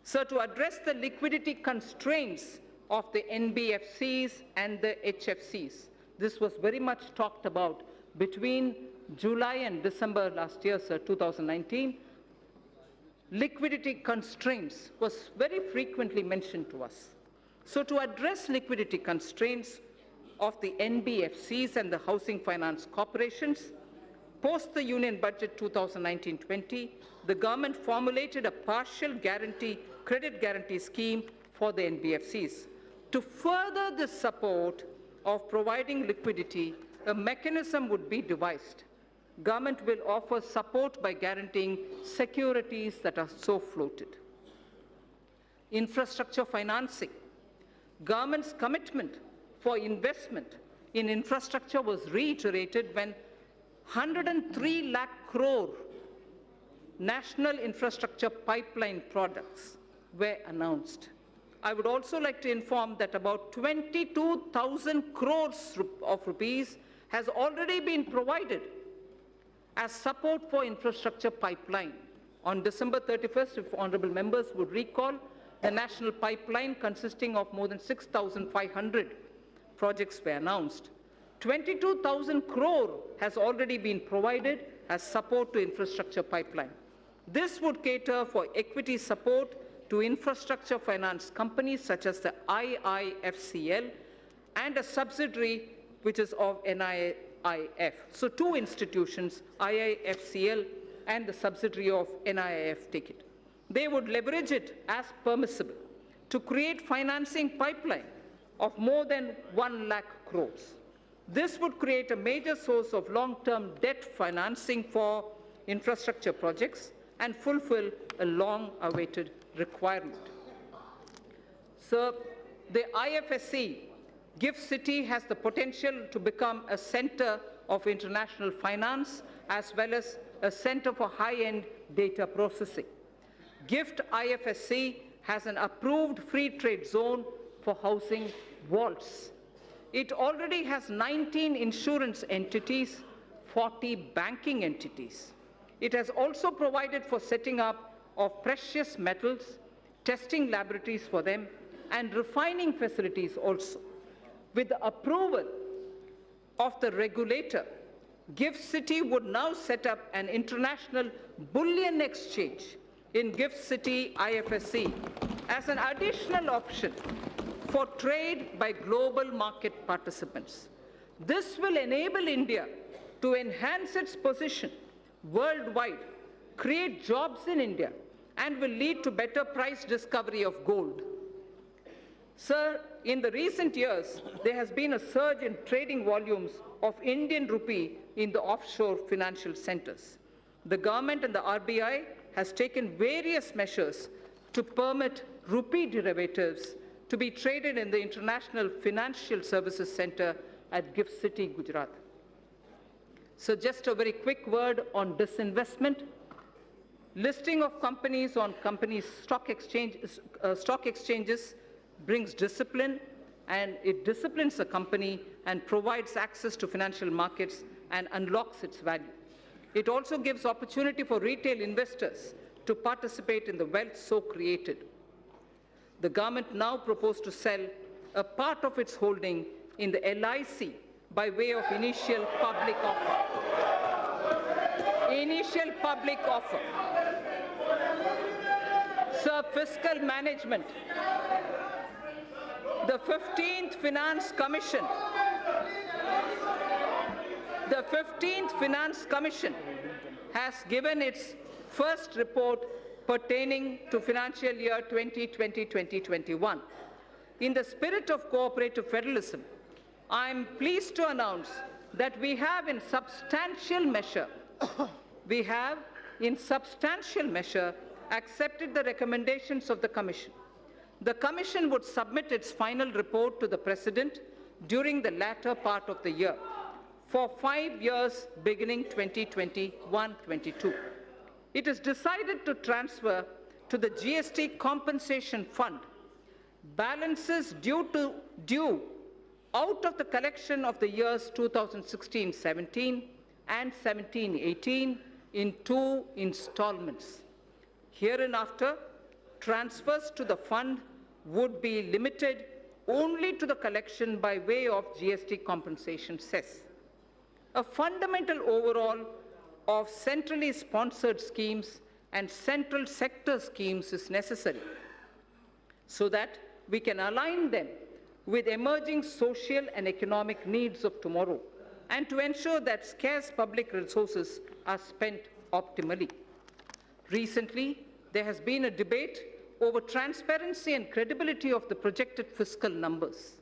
So to address the liquidity constraints of the NBFCs and the HFCs, this was very much talked about between July and December last year, sir, 2019. Liquidity constraints was very frequently mentioned to us. So to address liquidity constraints of the NBFCs and the housing finance corporations, post the Union Budget 2019-20, the government formulated a partial credit guarantee scheme for the NBFCs. To further the support of providing liquidity, a mechanism would be devised. Government will offer support by guaranteeing securities that are so floated. Infrastructure financing. Government's commitment for investment in infrastructure was reiterated when 103 lakh crore national infrastructure pipeline products were announced. I would also like to inform that about 22,000 crores of rupees has already been provided as support for infrastructure pipeline. On December 31st, if honorable members would recall, the national pipeline consisting of more than 6,500 projects were announced. 22,000 crore has already been provided as support to infrastructure pipeline. This would cater for equity support to infrastructure finance companies such as the IIFCL and a subsidiary which is of NIIF. So two institutions, IIFCL and the subsidiary of NIIF, take it. They would leverage it as permissible to create financing pipeline of more than 1 lakh crores. This would create a major source of long-term debt financing for infrastructure projects and fulfill a long-awaited requirement. So the IFSC, GIFT City, has the potential to become a center of international finance as well as a center for high-end data processing. GIFT IFSC has an approved free trade zone for housing vaults. It already has 19 insurance entities, 40 banking entities. It has also provided for setting up of precious metals, testing laboratories for them, and refining facilities also. With the approval of the regulator, GIFT City would now set up an international bullion exchange in GIFT City IFSC as an additional option for trade by global market participants. This will enable India to enhance its position worldwide, create jobs in India, and will lead to better price discovery of gold. Sir, in the recent years, there has been a surge in trading volumes of Indian rupee in the offshore financial centers. The government and the RBI has taken various measures to permit rupee derivatives to be traded in the International Financial Services Center at GIFT City, Gujarat. So just a very quick word on disinvestment. Listing of companies on stock exchanges brings discipline, and it disciplines a company and provides access to financial markets and unlocks its value. It also gives opportunity for retail investors to participate in the wealth so created. The government now proposes to sell a part of its holding in the LIC by way of initial public offer. Initial public offer. Sir, fiscal management. The 15th Finance Commission. The 15th Finance Commission has given its first report pertaining to financial year 2020-2021. In the spirit of cooperative federalism, I am pleased to announce that we have in substantial measure accepted the recommendations of the Commission. The Commission would submit its final report to the President during the latter part of the year for 5 years beginning 2021-22. It is decided to transfer to the GST Compensation Fund balances due out of the collection of the years 2016-17 and 17-18 in 2 installments. Hereinafter, transfers to the fund would be limited only to the collection by way of GST compensation cess. A fundamental overhaul of centrally sponsored schemes and central sector schemes is necessary so that we can align them with emerging social and economic needs of tomorrow and to ensure that scarce public resources are spent optimally. Recently, there has been a debate over transparency and credibility of the projected fiscal numbers.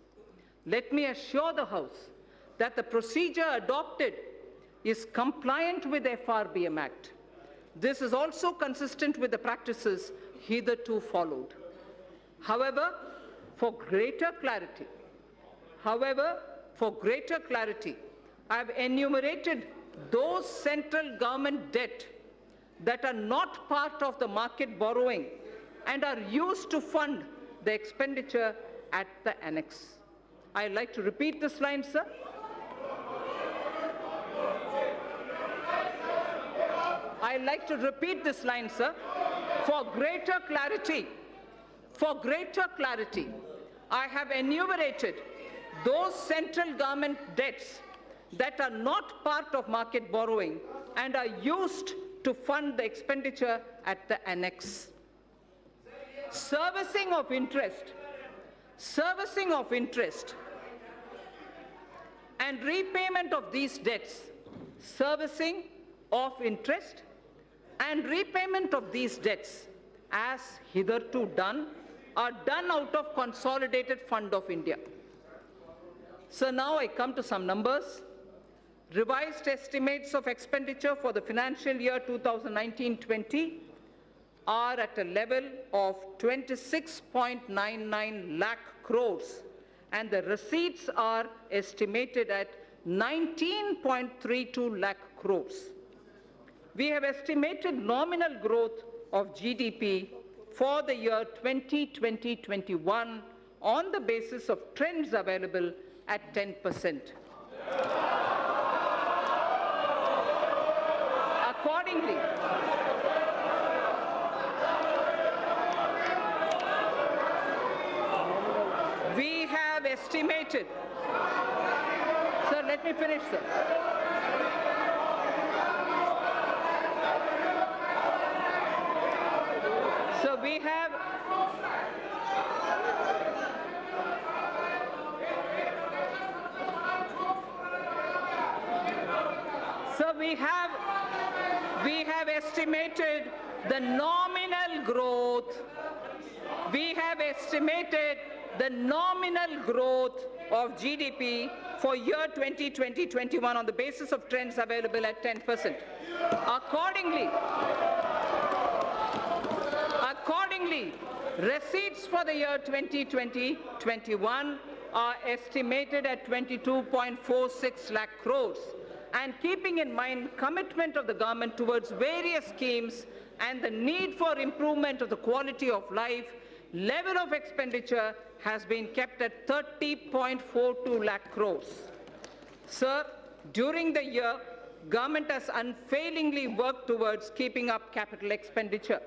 Let me assure the House that the procedure adopted is compliant with the FRBM Act. This is also consistent with the practices hitherto followed. However, for greater clarity, I have enumerated those central government debt that are not part of the market borrowing and are used to fund the expenditure at the annex. I'd like to repeat this line, sir. I'd like to repeat this line, sir. For greater clarity, I have enumerated those central government debts that are not part of market borrowing and are used to fund the expenditure at the annex. Servicing of interest and repayment of these debts, servicing of interest and repayment of these debts as hitherto done are done out of Consolidated Fund of India. So now I come to some numbers. Revised estimates of expenditure for the financial year 2019-20 are at a level of 26.99 lakh crores and the receipts are estimated at 19.32 lakh crores. We have estimated nominal growth of GDP for the year 2020-21 on the basis of trends available at 10%. Accordingly, we have estimated, sir, let me finish, sir. So we have estimated the nominal growth. We have estimated the nominal growth of GDP for year 2020-21 on the basis of trends available at 10%. Accordingly, receipts for the year 2020-21 are estimated at 22.46 lakh crores. And keeping in mind commitment of the government towards various schemes and the need for improvement of the quality of life, level of expenditure has been kept at 30.42 lakh crores. Sir, during the year, government has unfailingly worked towards keeping up capital expenditure.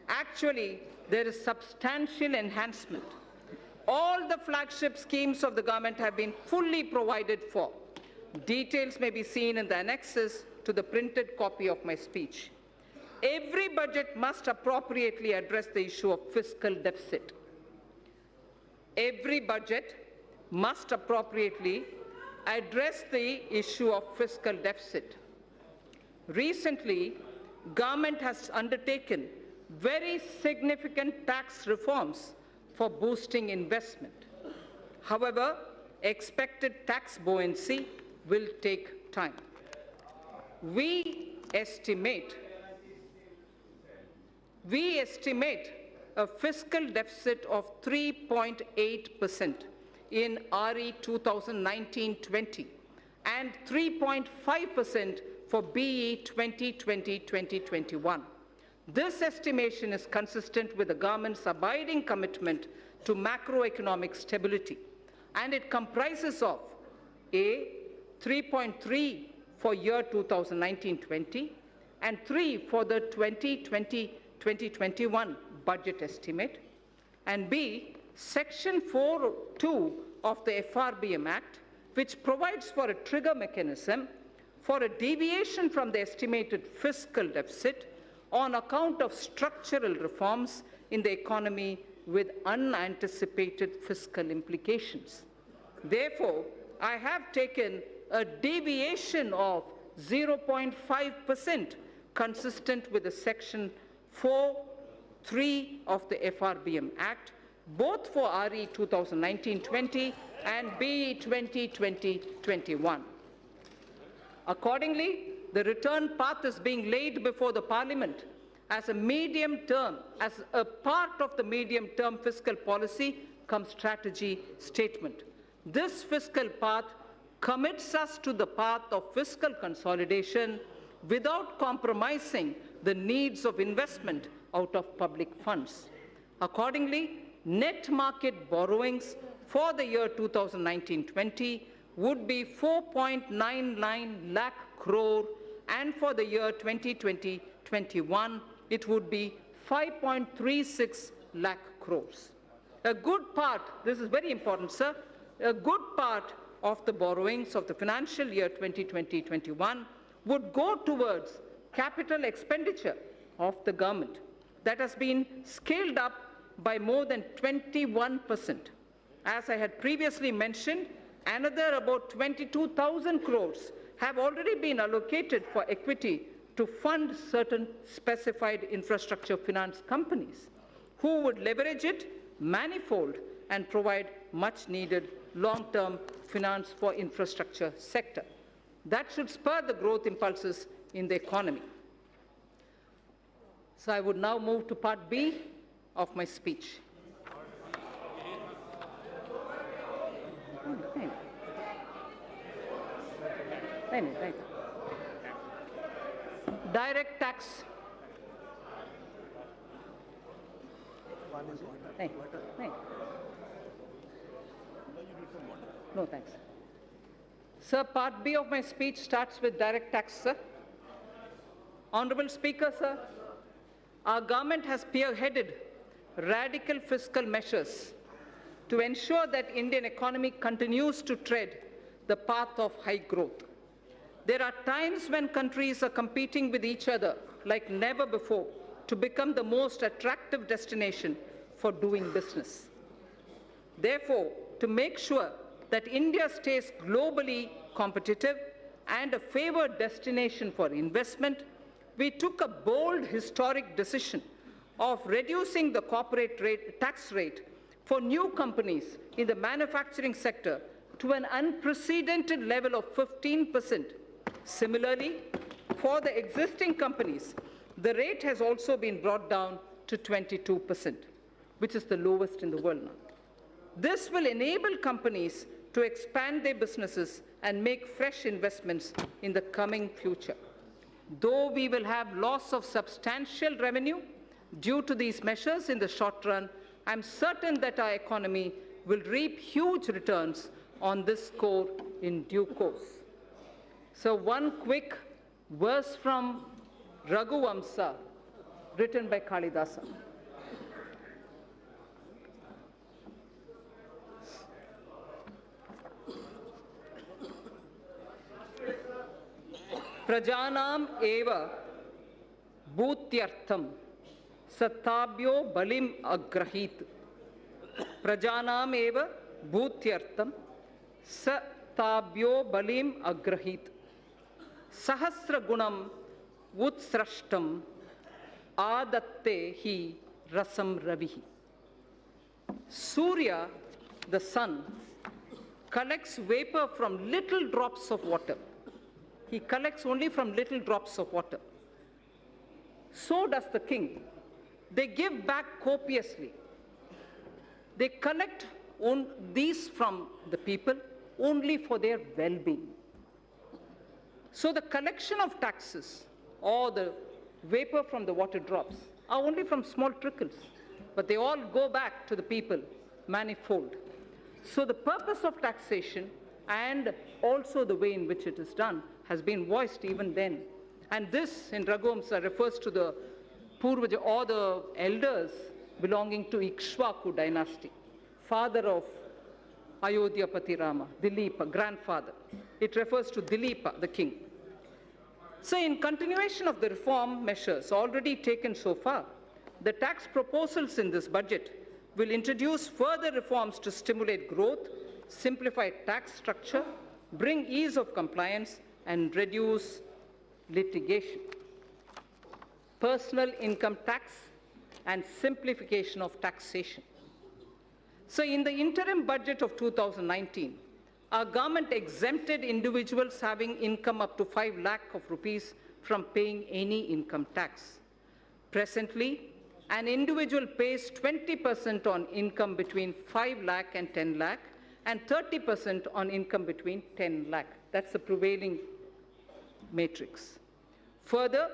Actually, there is substantial enhancement. All the flagship schemes of the government have been fully provided for. Details may be seen in the annexes to the printed copy of my speech. Every budget must appropriately address the issue of fiscal deficit. Every budget must appropriately address the issue of fiscal deficit. Recently, government has undertaken very significant tax reforms for boosting investment. However, expected tax buoyancy will take time. We estimate a fiscal deficit of 3.8% in RE 2019-20 and 3.5% for BE 2020-2021. This estimation is consistent with the government's abiding commitment to macroeconomic stability, and it comprises of A, 3.3 for year 2019-20 and 3 for the 2020-2021 budget estimate, and B, Section 4.2 of the FRBM Act, which provides for a trigger mechanism for a deviation from the estimated fiscal deficit on account of structural reforms in the economy with unanticipated fiscal implications. Therefore, I have taken a deviation of 0.5% consistent with the Section 4.3 of the FRBM Act, both for RE 2019-20 and BE 2020-21. Accordingly, the return path is being laid before the Parliament as a part of the medium-term fiscal policy cum strategy statement. This fiscal path commits us to the path of fiscal consolidation without compromising the needs of investment out of public funds. Accordingly, net market borrowings for the year 2019-20 would be 4.99 lakh crore, and for the year 2020-21 it would be 5.36 lakh crores. A good part, this is very important, sir, a good part of the borrowings of the financial year 2020-21 would go towards capital expenditure of the government that has been scaled up by more than 21%. As I had previously mentioned, another about 22,000 crores have already been allocated for equity to fund certain specified infrastructure finance companies who would leverage it manifold and provide much needed long-term finance for infrastructure sector. That should spur the growth impulses in the economy. So I would now move to part B of my speech. Direct tax. No, thanks. Sir, part B of my speech starts with direct tax, sir. Honorable Speaker, sir, our government has spearheaded radical fiscal measures to ensure that Indian economy continues to tread the path of high growth. There are times when countries are competing with each other like never before to become the most attractive destination for doing business. Therefore, to make sure that India stays globally competitive and a favored destination for investment, we took a bold historic decision of reducing the corporate tax rate for new companies in the manufacturing sector to an unprecedented level of 15%. Similarly, for the existing companies, the rate has also been brought down to 22%, which is the lowest in the world now. This will enable companies to expand their businesses and make fresh investments in the coming future. Though we will have loss of substantial revenue due to these measures in the short run, I'm certain that our economy will reap huge returns on this score in due course. So one quick verse from Raghuvamsa, written by Kalidasa. Prajanam eva bhutyartham satabhyo balim agrahit. Prajanam eva bhutyartham satabhyo balim agrahit. Sahasra gunam utsrashtam adatte hi rasam ravihi. Surya, the sun, collects vapor from little drops of water. He collects only from little drops of water. So does the king. They give back copiously. They collect these from the people only for their well-being. So the collection of taxes or the vapor from the water drops are only from small trickles, but they all go back to the people manifold. So the purpose of taxation and also the way in which it is done has been voiced even then. And this in Raghuvamsa refers to the Purvaja or the elders belonging to Ikshvaku dynasty, father of Ayodhyapati Rama, Dileepa, grandfather. It refers to Dileepa, the king. So in continuation of the reform measures already taken so far, the tax proposals in this budget will introduce further reforms to stimulate growth, simplify tax structure, bring ease of compliance, and reduce litigation. Personal income tax and simplification of taxation. So in the interim budget of 2019, our government exempted individuals having income up to 5 lakh of rupees from paying any income tax. Presently, an individual pays 20% on income between 5 lakh and 10 lakh and 30% on income between 10 lakh. That's the prevailing matrix. Further,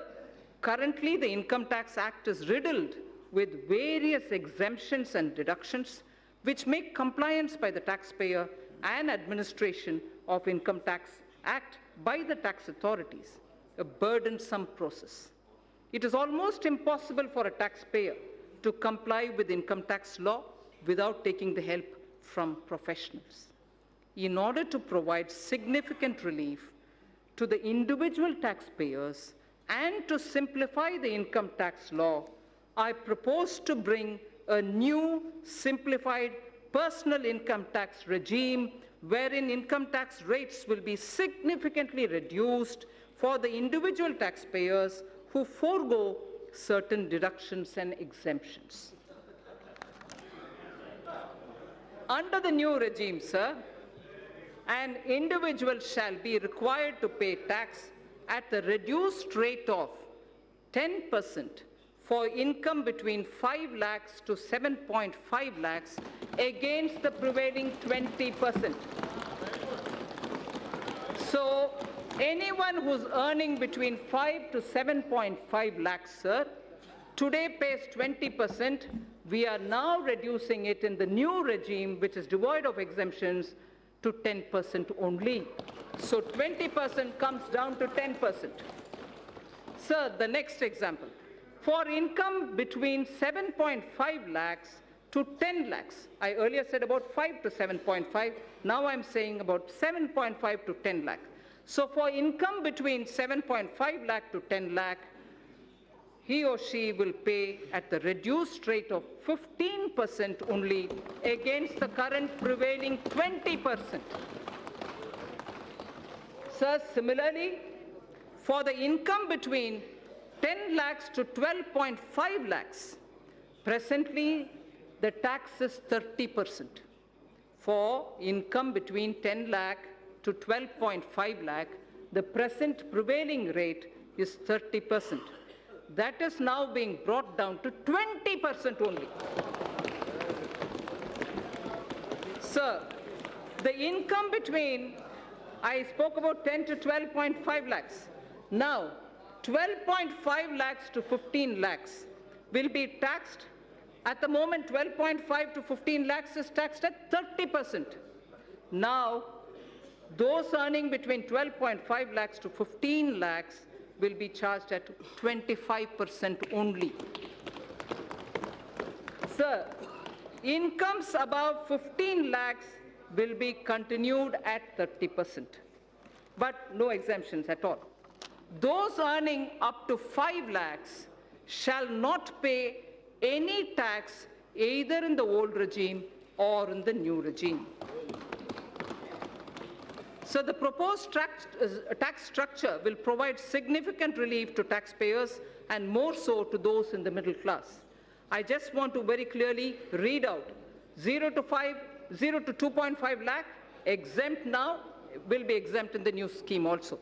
currently the Income Tax Act is riddled with various exemptions and deductions which make compliance by the taxpayer and administration of Income Tax Act by the tax authorities a burdensome process. It is almost impossible for a taxpayer to comply with income tax law without taking the help from professionals. In order to provide significant relief to the individual taxpayers and to simplify the income tax law, I propose to bring a new simplified personal income tax regime wherein income tax rates will be significantly reduced for the individual taxpayers who forego certain deductions and exemptions. Under the new regime, sir, an individual shall be required to pay tax at the reduced rate of 10% for income between 5 lakhs to 7.5 lakhs against the prevailing 20%. So anyone who's earning between 5 to 7.5 lakhs, sir, today pays 20%. We are now reducing it in the new regime, which is devoid of exemptions, to 10% only. So 20% comes down to 10%. Sir, the next example. For income between 7.5 lakhs to 10 lakhs, I earlier said about 5 to 7.5, now I'm saying about 7.5 to 10 lakh. So for income between 7.5 lakh to 10 lakh, he or she will pay at the reduced rate of 15% only against the current prevailing 20%. Sir, similarly, for the income between 10 lakhs to 12.5 lakhs, presently the tax is 30%. For income between 10 lakh to 12.5 lakh, the present prevailing rate is 30%. That is now being brought down to 20% only. Sir, the income between, I spoke about 10 to 12.5 lakhs. Now, 12.5 lakhs to 15 lakhs will be taxed. At the moment, 12.5 to 15 lakhs is taxed at 30%. Now, those earning between 12.5 lakhs to 15 lakhs will be charged at 25% only. Sir, incomes above 15 lakhs will be continued at 30%, but no exemptions at all. Those earning up to 5 lakhs shall not pay any tax either in the old regime or in the new regime. So the proposed tax structure will provide significant relief to taxpayers and more so to those in the middle class. I just want to very clearly read out 0 to 2.5 lakh, exempt now, will be exempt in the new scheme also.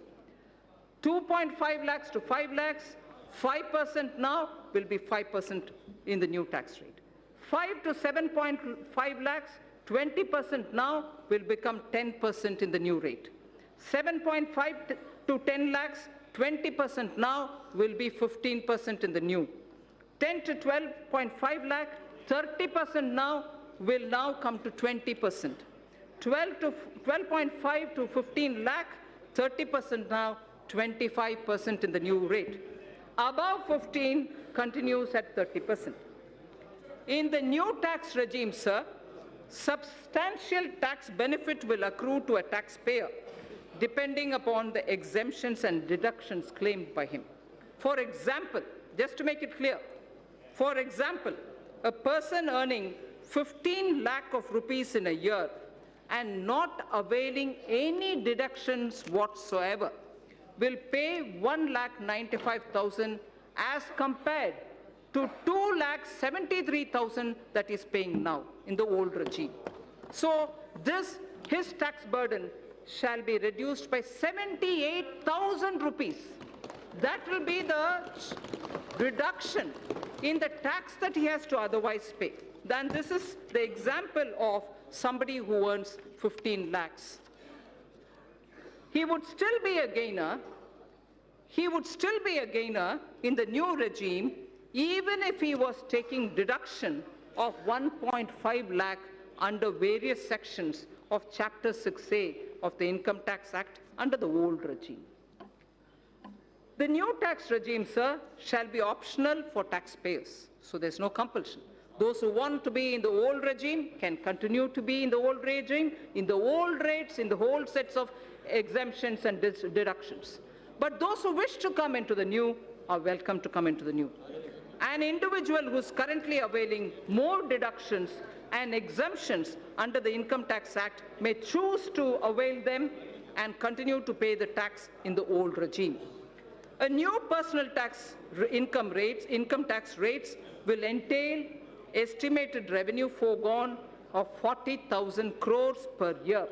2.5 lakhs to 5 lakhs, 5% now will be 5% in the new tax rate. 5 to 7.5 lakhs, 20% now will become 10% in the new rate. 7.5 to 10 lakhs, 20% now will be 15% in the new. 10 to 12.5 lakh, 30% now will now come to 20%. 12.5 to 15 lakh, 30% now, 25% in the new rate. Above 15 continues at 30%. In the new tax regime, sir, substantial tax benefit will accrue to a taxpayer depending upon the exemptions and deductions claimed by him. For example, just to make it clear, for example, a person earning 15 lakh of rupees in a year and not availing any deductions whatsoever will pay 1,95,000 as compared to 2,73,000 that is paying now in the old regime. So his tax burden shall be reduced by 78,000 rupees. That will be the reduction in the tax that he has to otherwise pay. Then this is the example of somebody who earns 15 lakhs. He would still be a gainer. He would still be a gainer in the new regime even if he was taking deduction of 1.5 lakh under various sections of Chapter 6A of the Income Tax Act under the old regime. The new tax regime, sir, shall be optional for taxpayers, so there's no compulsion. Those who want to be in the old regime can continue to be in the old regime, in the old rates, in the whole sets of exemptions and deductions. But those who wish to come into the new are welcome to come into the new. An individual who is currently availing more deductions and exemptions under the Income Tax Act may choose to avail them and continue to pay the tax in the old regime. A new personal tax income tax rates will entail estimated revenue foregone of 40,000 crores per year.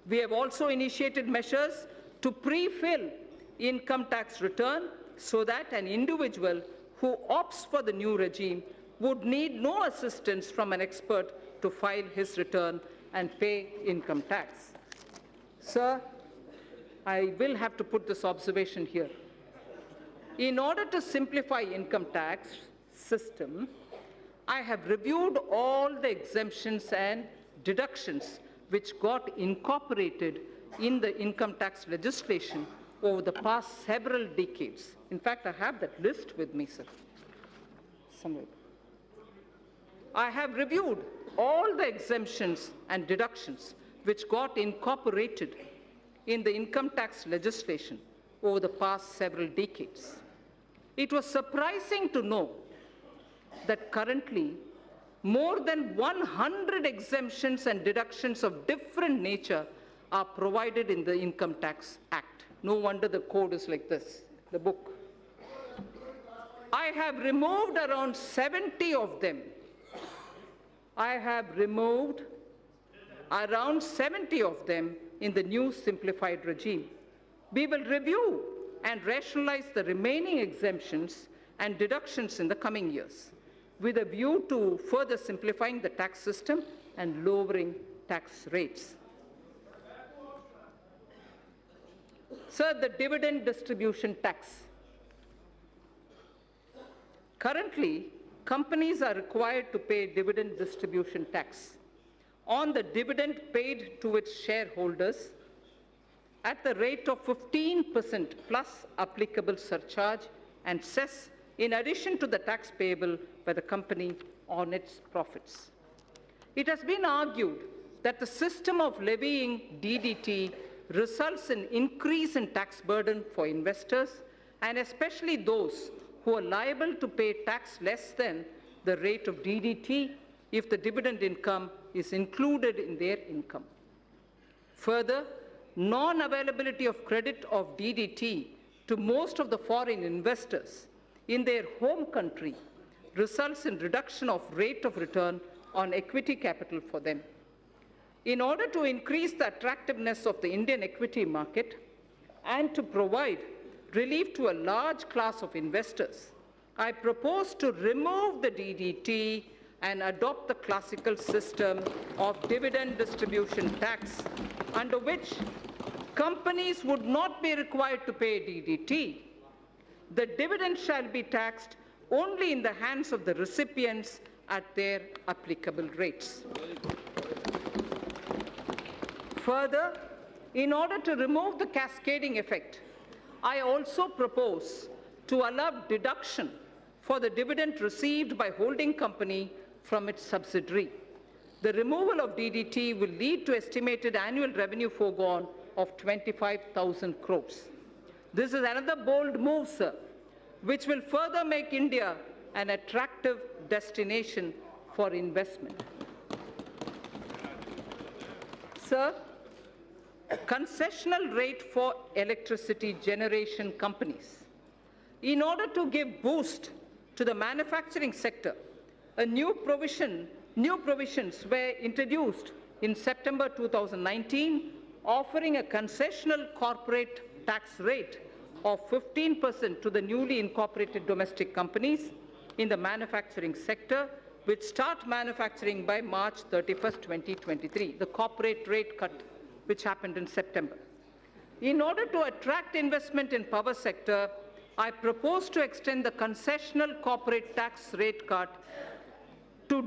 We have also initiated measures to pre-fill income tax return so that an individual who opts for the new regime would need no assistance from an expert to file his return and pay income tax. Sir, I will have to put this observation here. In order to simplify income tax system, I have reviewed all the exemptions and deductions which got incorporated in the income tax legislation over the past several decades. In fact, I have that list with me, sir, somewhere. I have reviewed all the exemptions and deductions which got incorporated in the income tax legislation over the past several decades. It was surprising to know that currently more than 100 exemptions and deductions of different nature are provided in the Income Tax Act. No wonder the code is like this, the book. I have removed around 70 of them. I have removed around 70 of them in the new simplified regime. We will review and rationalize the remaining exemptions and deductions in the coming years, with a view to further simplifying the tax system and lowering tax rates. Sir, the dividend distribution tax. Currently, companies are required to pay dividend distribution tax on the dividend paid to its shareholders at the rate of 15% plus applicable surcharge and cess, in addition to the tax payable by the company on its profits. It has been argued that the system of levying DDT results in increase in tax burden for investors, and especially those who are liable to pay tax less than the rate of DDT if the dividend income is included in their income. Further, non-availability of credit of DDT to most of the foreign investors in their home country results in reduction of rate of return on equity capital for them. In order to increase the attractiveness of the Indian equity market and to provide relief to a large class of investors, I propose to remove the DDT and adopt the classical system of dividend distribution tax, under which companies would not be required to pay DDT. The dividend shall be taxed only in the hands of the recipients at their applicable rates. Further, in order to remove the cascading effect, I also propose to allow deduction for the dividend received by holding company from its subsidiary. The removal of DDT will lead to estimated annual revenue foregone of 25,000 crores. This is another bold move, sir, which will further make India an attractive destination for investment. Sir, concessional rate for electricity generation companies. In order to give boost to the manufacturing sector, new provisions were introduced in September 2019, offering a concessional corporate tax rate of 15% to the newly incorporated domestic companies in the manufacturing sector, which start manufacturing by March 31st, 2023, the corporate rate cut which happened in September. In order to attract investment in power sector, I propose to extend the concessional corporate tax rate cut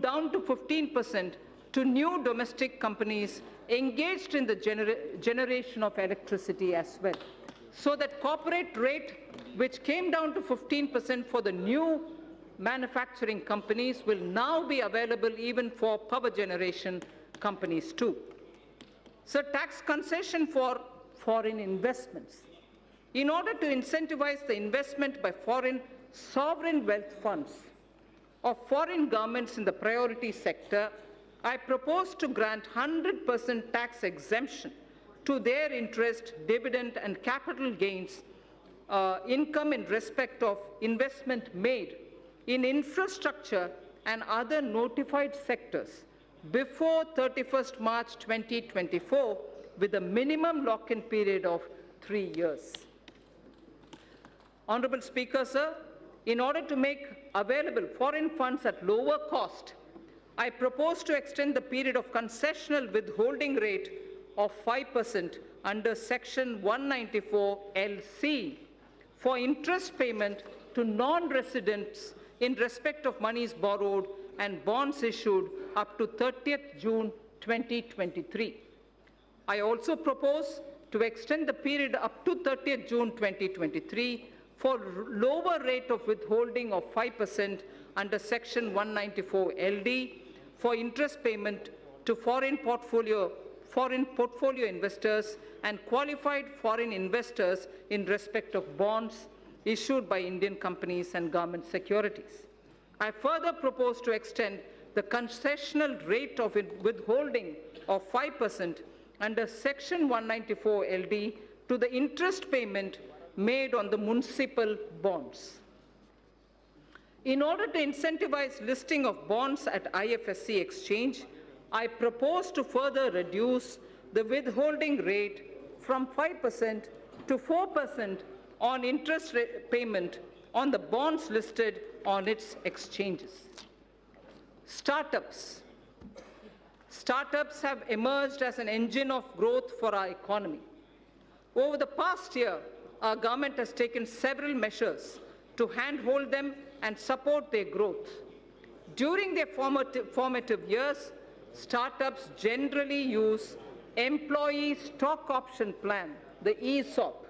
down to 15% to new domestic companies engaged in the generation of electricity as well. So that corporate rate, which came down to 15% for the new manufacturing companies, will now be available even for power generation companies too. So tax concession for foreign investments. In order to incentivize the investment by foreign sovereign wealth funds of foreign governments in the priority sector, I propose to grant 100% tax exemption to their interest, dividend, and capital gains income in respect of investment made in infrastructure and other notified sectors before 31st March 2024, with a minimum lock-in period of 3 years. Honorable Speaker, sir, in order to make available foreign funds at lower cost, I propose to extend the period of concessional withholding rate of 5% under Section 194 LC for interest payment to non-residents in respect of monies borrowed and bonds issued up to 30th June 2023. I also propose to extend the period up to 30th June 2023 for lower rate of withholding of 5% under Section 194 LD for interest payment to foreign portfolio investors and qualified foreign investors in respect of bonds issued by Indian companies and government securities. I further propose to extend the concessional rate of withholding of 5% under Section 194 LD to the interest payment made on the municipal bonds. In order to incentivize listing of bonds at IFSC exchange, I propose to further reduce the withholding rate from 5% to 4% on interest payment on the bonds listed on its exchanges. Startups. Startups have emerged as an engine of growth for our economy. Over the past year, our government has taken several measures to handhold them and support their growth. During their formative years, startups generally use employee stock option plan, the ESOP,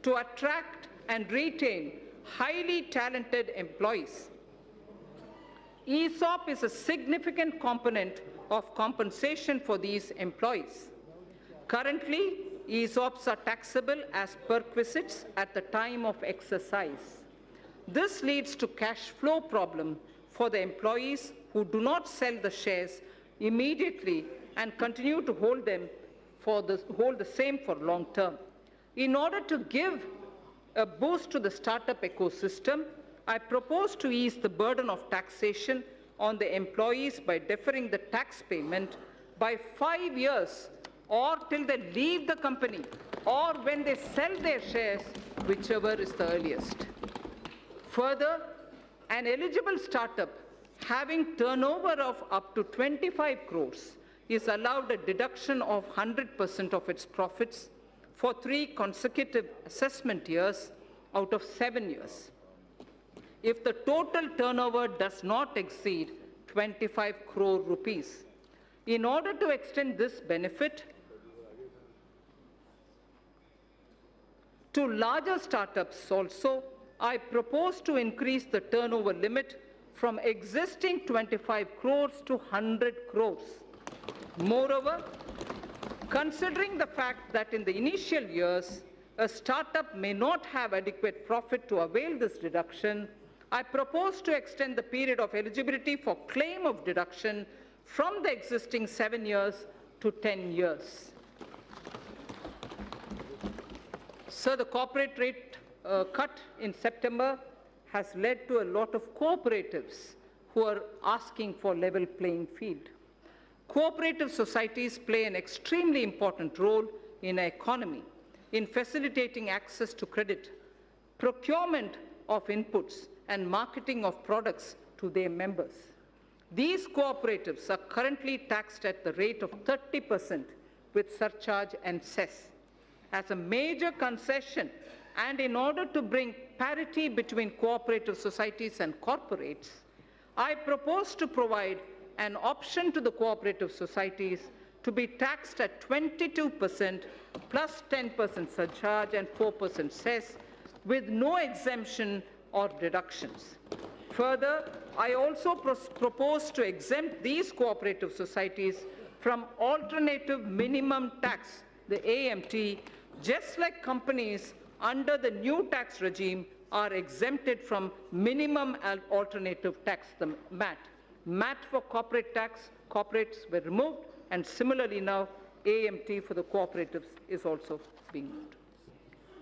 to attract and retain highly talented employees. ESOP is a significant component of compensation for these employees. Currently, ESOPs are taxable as perquisites at the time of exercise. This leads to cash flow problem for the employees who do not sell the shares immediately and continue to hold the same for long term. In order to give a boost to the startup ecosystem, I propose to ease the burden of taxation on the employees by deferring the tax payment by 5 years or till they leave the company or when they sell their shares, whichever is the earliest. Further, an eligible startup having turnover of up to 25 crores is allowed a deduction of 100% of its profits for 3 consecutive assessment years out of 7 years. If the total turnover does not exceed 25 crore rupees. In order to extend this benefit to larger startups also, I propose to increase the turnover limit from existing 25 crores to 100 crores. Moreover, considering the fact that in the initial years, a startup may not have adequate profit to avail this deduction, I propose to extend the period of eligibility for claim of deduction from the existing 7 years to 10 years. Sir, the corporate rate cut in September has led to a lot of cooperatives who are asking for level playing field. Cooperative societies play an extremely important role in our economy in facilitating access to credit, procurement of inputs, and marketing of products to their members. These cooperatives are currently taxed at the rate of 30% with surcharge and cess. As a major concession, and in order to bring parity between cooperative societies and corporates, I propose to provide an option to the cooperative societies to be taxed at 22% plus 10% surcharge and 4% cess with no exemption or deductions. Further, I also propose to exempt these cooperative societies from alternative minimum tax, the AMT, just like companies under the new tax regime are exempted from minimum alternative tax, the MAT. MAT for corporate tax, corporates were removed, and similarly now AMT for the cooperatives is also being moved.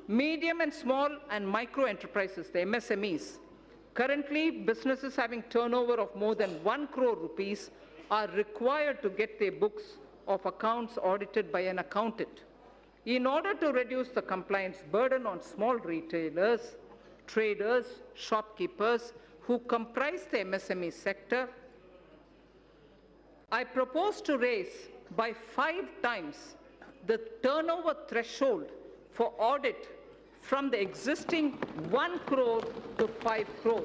Medium and small and micro enterprises, the MSMEs, currently businesses having turnover of more than 1 crore rupees are required to get their books of accounts audited by an accountant. In order to reduce the compliance burden on small retailers, traders, shopkeepers who comprise the MSME sector, I propose to raise by 5 times the turnover threshold for audit from the existing 1 crore to 5 crore.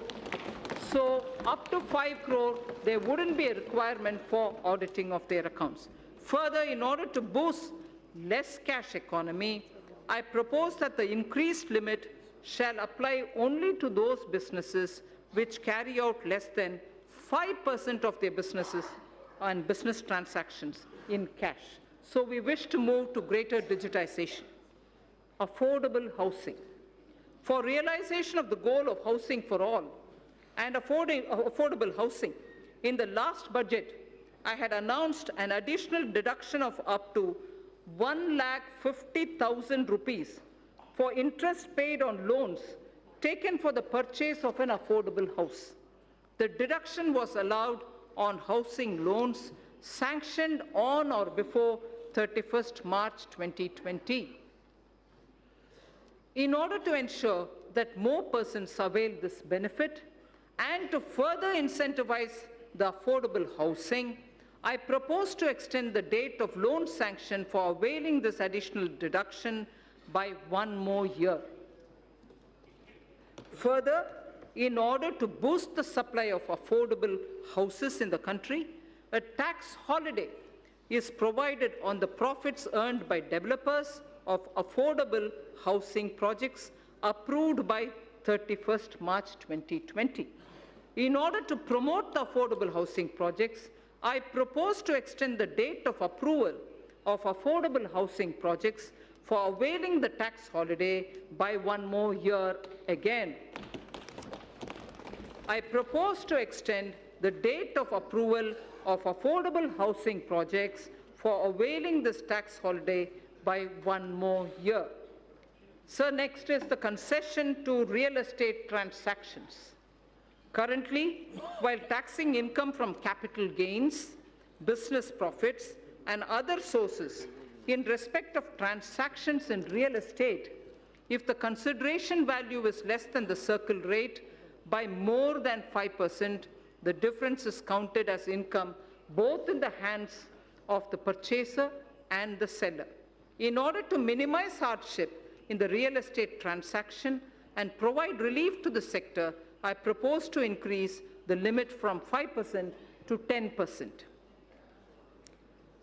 So up to 5 crore, there wouldn't be a requirement for auditing of their accounts. Further, in order to boost less cash economy, I propose that the increased limit shall apply only to those businesses which carry out less than 5% of their businesses and business transactions in cash. So we wish to move to greater digitization. Affordable housing. For realization of the goal of housing for all and affordable housing, in the last budget, I had announced an additional deduction of up to 1,50,000 rupees for interest paid on loans taken for the purchase of an affordable house. The deduction was allowed on housing loans sanctioned on or before 31st March 2020. In order to ensure that more persons avail this benefit and to further incentivize the affordable housing, I propose to extend the date of loan sanction for availing this additional deduction by 1 more year. Further, in order to boost the supply of affordable houses in the country, a tax holiday is provided on the profits earned by developers of affordable housing projects approved by 31st March 2020. In order to promote the affordable housing projects, I propose to extend the date of approval of affordable housing projects for availing the tax holiday by 1 more year again. I propose to extend the date of approval of affordable housing projects for availing this tax holiday by 1 more year. Sir, next is the concession to real estate transactions. Currently, while taxing income from capital gains, business profits, and other sources in respect of transactions in real estate, if the consideration value is less than the circle rate by more than 5%, The difference is counted as income both in the hands of the purchaser and the seller. In order to minimize hardship in the real estate transaction and provide relief to the sector, I propose to increase the limit from 5% to 10%.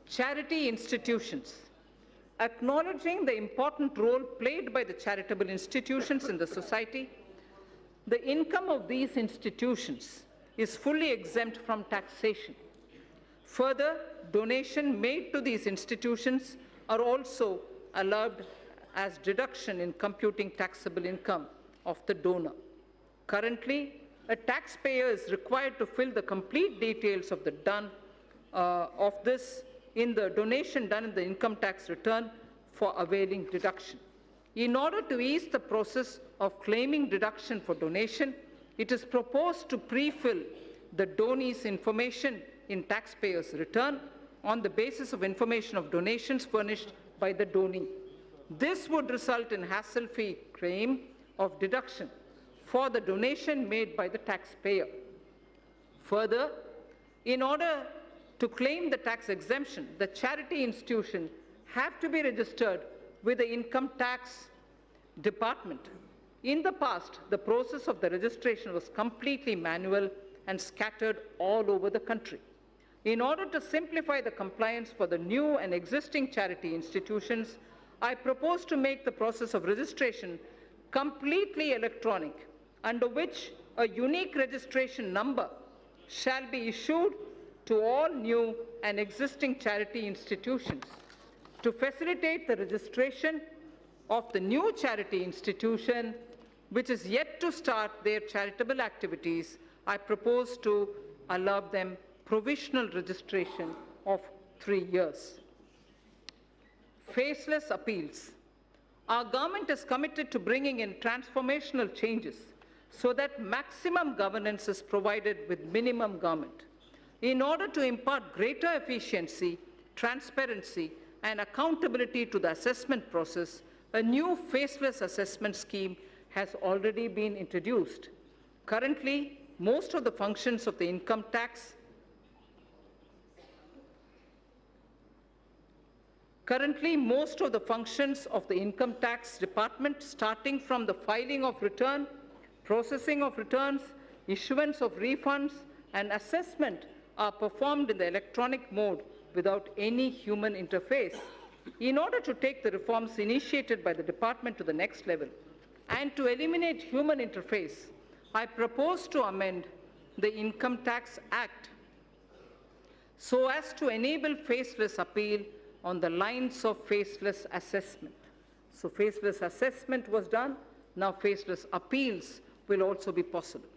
Charity institutions. Acknowledging the important role played by the charitable institutions in the society, the income of these institutions is fully exempt from taxation. Further, donations made to these institutions are also allowed as deduction in computing taxable income of the donor. Currently, a taxpayer is required to fill the complete details of this in the donation done in the income tax return for availing deduction. In order to ease the process of claiming deduction for donation, it is proposed to pre-fill the donee's information in taxpayer's return on the basis of information of donations furnished by the donee. This would result in hassle-free claim of deduction for the donation made by the taxpayer. Further, in order to claim the tax exemption, the charity institution have to be registered with the income tax department. In the past, the process of the registration was completely manual and scattered all over the country. In order to simplify the compliance for the new and existing charity institutions, I propose to make the process of registration completely electronic, under which a unique registration number shall be issued to all new and existing charity institutions. To facilitate the registration of the new charity institution, which is yet to start their charitable activities, I propose to allow them provisional registration of 3 years. Faceless appeals. Our government is committed to bringing in transformational changes so that maximum governance is provided with minimum government. In order to impart greater efficiency, transparency, and accountability to the assessment process, a new faceless assessment scheme has already been introduced. Currently, most of the functions of the income tax department, starting from the filing of return, processing of returns, issuance of refunds, and assessment, are performed in the electronic mode without any human interface. In order to take the reforms initiated by the department to the next level and to eliminate human interface, I propose to amend the Income Tax Act so as to enable faceless appeal on the lines of faceless assessment. So faceless assessment was done, now faceless appeals will also be possible.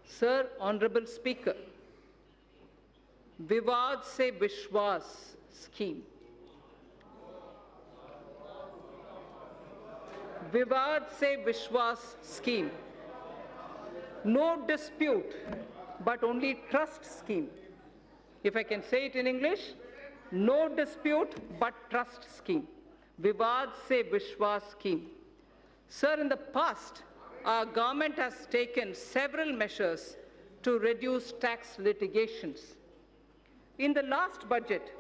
Sir, Honorable Speaker, Vivad se Vishwas scheme. Vivad se Vishwas scheme. No dispute, but only trust scheme. If I can say it in English, no dispute, but trust scheme. Vivad se Vishwas scheme. Sir, in the past, our government has taken several measures to reduce tax litigations. In the last budget,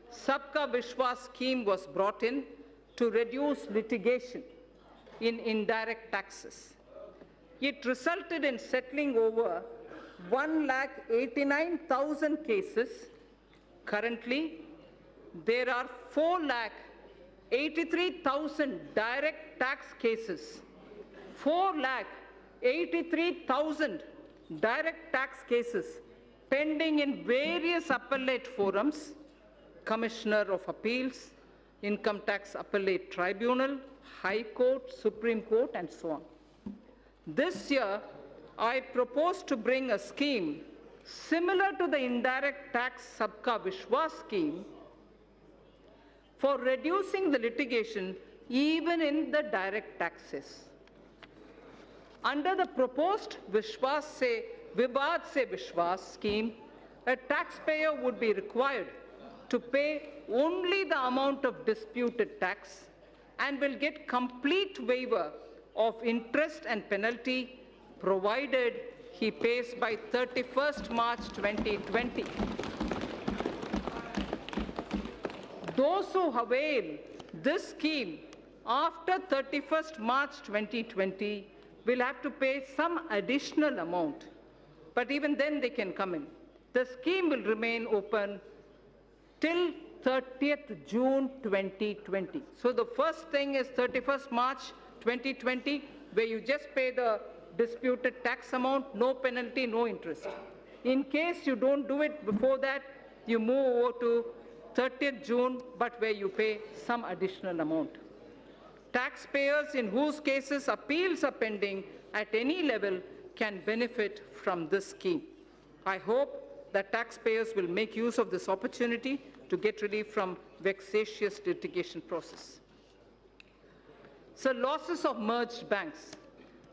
Sabka Vishwas scheme was brought in to reduce litigation in indirect taxes. It resulted in settling over 1,89,000 cases. Currently, there are 4,83,000 direct tax cases. 4,83,000 direct tax cases pending in various appellate forums, Commissioner of Appeals, Income Tax Appellate Tribunal, High Court, Supreme Court, and so on. This year, I propose to bring a scheme similar to the indirect tax Sabka Vishwas scheme for reducing the litigation even in the direct taxes. Under the proposed Vivad se Vishwas scheme, a taxpayer would be required to pay only the amount of disputed tax and will get complete waiver of interest and penalty provided he pays by 31st March 2020. Those who avail this scheme after 31st March 2020 will have to pay some additional amount, but even then they can come in. The scheme will remain open till 30th June 2020. So the first thing is 31st March 2020, where you just pay the disputed tax amount, no penalty, no interest. In case you don't do it before that, you move over to 30th June, but where you pay some additional amount. Taxpayers in whose cases appeals are pending at any level can benefit from this scheme. I hope that taxpayers will make use of this opportunity to get relief from vexatious litigation process. So, losses of merged banks.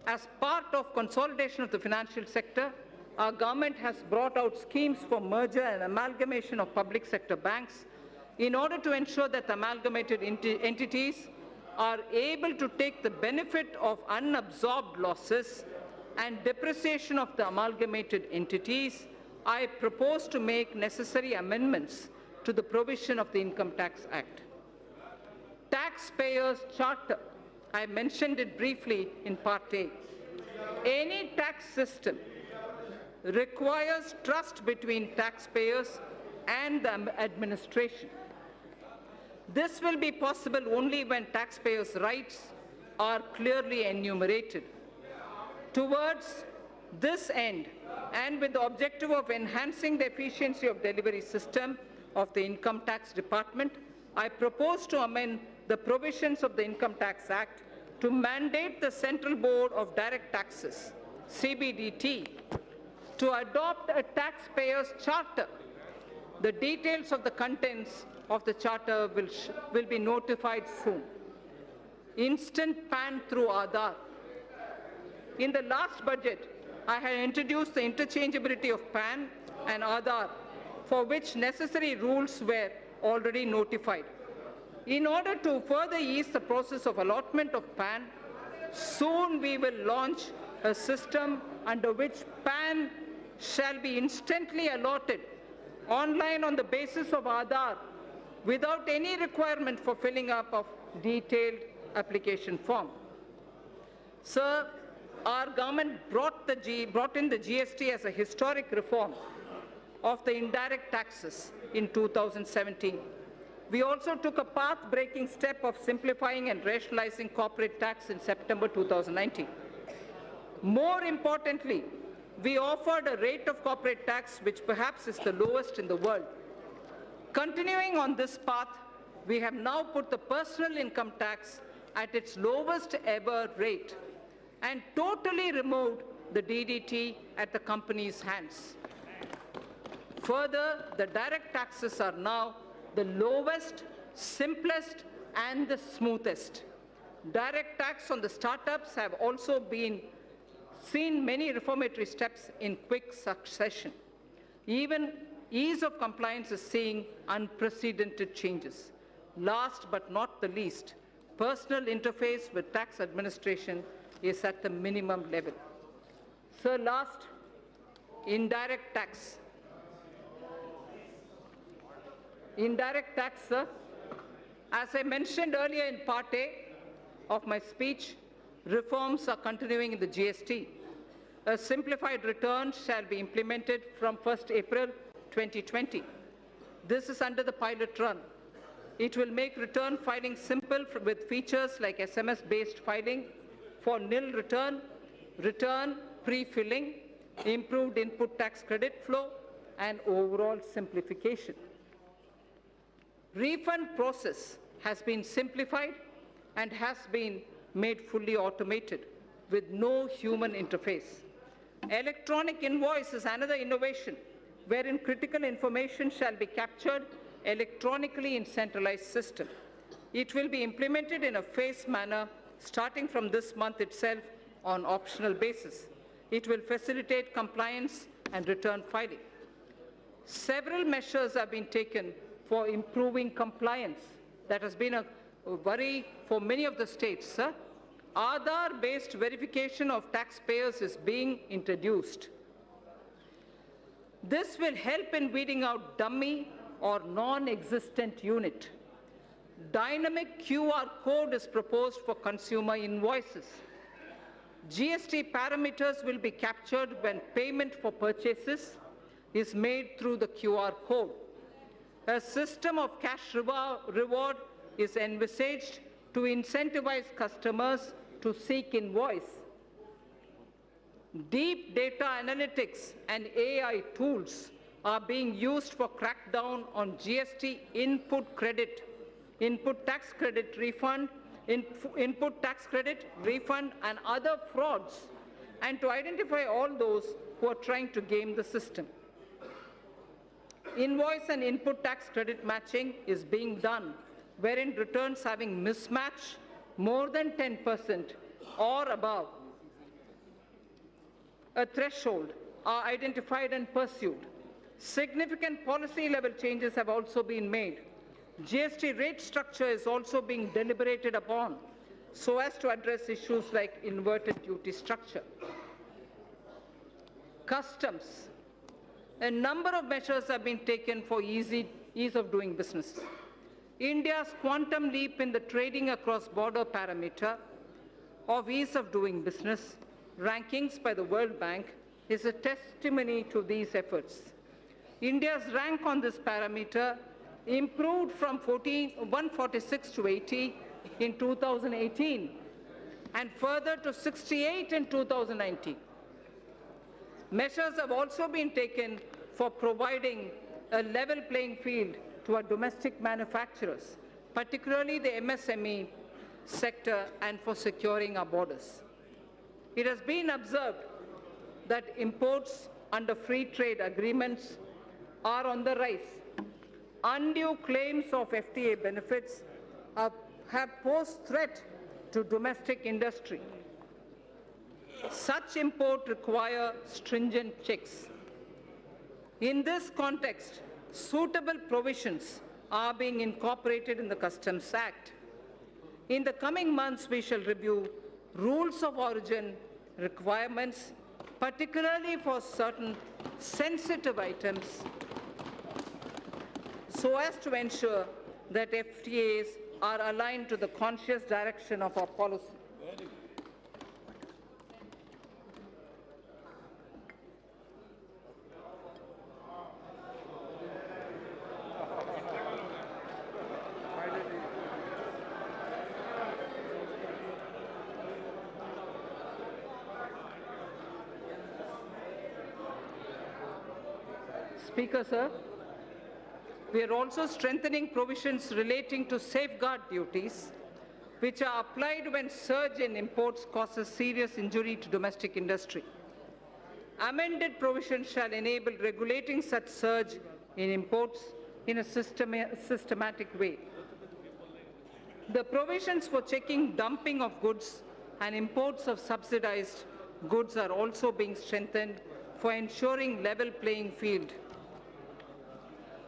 As part of consolidation of the financial sector, our government has brought out schemes for merger and amalgamation of public sector banks in order to ensure that amalgamated entities are able to take the benefit of unabsorbed losses and depreciation of the amalgamated entities. I propose to make necessary amendments to the provision of the Income Tax Act. Taxpayers' Charter. I mentioned it briefly in Part A. Any tax system requires trust between taxpayers and the administration. This will be possible only when taxpayers' rights are clearly enumerated. Towards this end, and with the objective of enhancing the efficiency of delivery system of the Income Tax Department, I propose to amend the provisions of the Income Tax Act to mandate the Central Board of Direct Taxes, CBDT, to adopt a taxpayer's charter. The details of the contents of the charter will be notified soon. Instant PAN through Aadhaar. In the last budget, I had introduced the interchangeability of PAN and Aadhaar, for which necessary rules were already notified. In order to further ease the process of allotment of PAN, soon we will launch a system under which PAN shall be instantly allotted online on the basis of Aadhaar without any requirement for filling up of detailed application form. Sir, our government brought in the GST as a historic reform of the indirect taxes in 2017. We also took a path-breaking step of simplifying and rationalizing corporate tax in September 2019. More importantly, we offered a rate of corporate tax which perhaps is the lowest in the world. Continuing on this path, we have now put the personal income tax at its lowest ever rate and totally removed the DDT at the company's hands. Further, the direct taxes are now the lowest, simplest, and the smoothest. Direct tax on the startups have also seen many reformatory steps in quick succession. Even ease of compliance is seeing unprecedented changes. Last but not the least, personal interface with tax administration is at the minimum level. So last, indirect tax. Indirect tax, sir. As I mentioned earlier in Part A of my speech, reforms are continuing in the GST. A simplified return shall be implemented from 1st April 2020. This is under the pilot run. It will make return filing simple with features like SMS-based filing for nil return, return pre-filling, improved input tax credit flow, and overall simplification. Refund process has been simplified and has been made fully automated with no human interface. Electronic invoice is another innovation wherein critical information shall be captured electronically in centralized system. It will be implemented in a phased manner starting from this month itself on optional basis. It will facilitate compliance and return filing. Several measures have been taken for improving compliance. That has been a worry for many of the states, sir. Aadhaar-based verification of taxpayers is being introduced. This will help in weeding out dummy or non-existent unit. Dynamic QR code is proposed for consumer invoices. GST parameters will be captured when payment for purchases is made through the QR code. A system of cash reward is envisaged to incentivize customers to seek invoice. Deep data analytics and AI tools are being used for crackdown on GST input tax credit refund, and other frauds, and to identify all those who are trying to game the system. Invoice and input tax credit matching is being done, wherein returns having mismatch more than 10% or above a threshold are identified and pursued. Significant policy level changes have also been made. GST rate structure is also being deliberated upon so as to address issues like inverted duty structure. Customs. A number of measures have been taken for ease of doing business. India's quantum leap in the trading across border parameter of ease of doing business rankings by the World Bank is a testimony to these efforts. India's rank on this parameter improved from 146 to 80 in 2018 and further to 68 in 2019. Measures have also been taken for providing a level playing field to our domestic manufacturers, particularly the MSME sector, and for securing our borders. It has been observed that imports under free trade agreements are on the rise. Undue claims of FTA benefits have posed threat to domestic industry. Such import require stringent checks. In this context, suitable provisions are being incorporated in the Customs Act. In the coming months, we shall review rules of origin requirements, particularly for certain sensitive items, so as to ensure that FTAs are aligned to the conscious direction of our policy. Speaker, sir, we are also strengthening provisions relating to safeguard duties, which are applied when surge in imports causes serious injury to domestic industry. Amended provisions shall enable regulating such surge in imports in a systematic way. The provisions for checking dumping of goods and imports of subsidized goods are also being strengthened for ensuring level playing field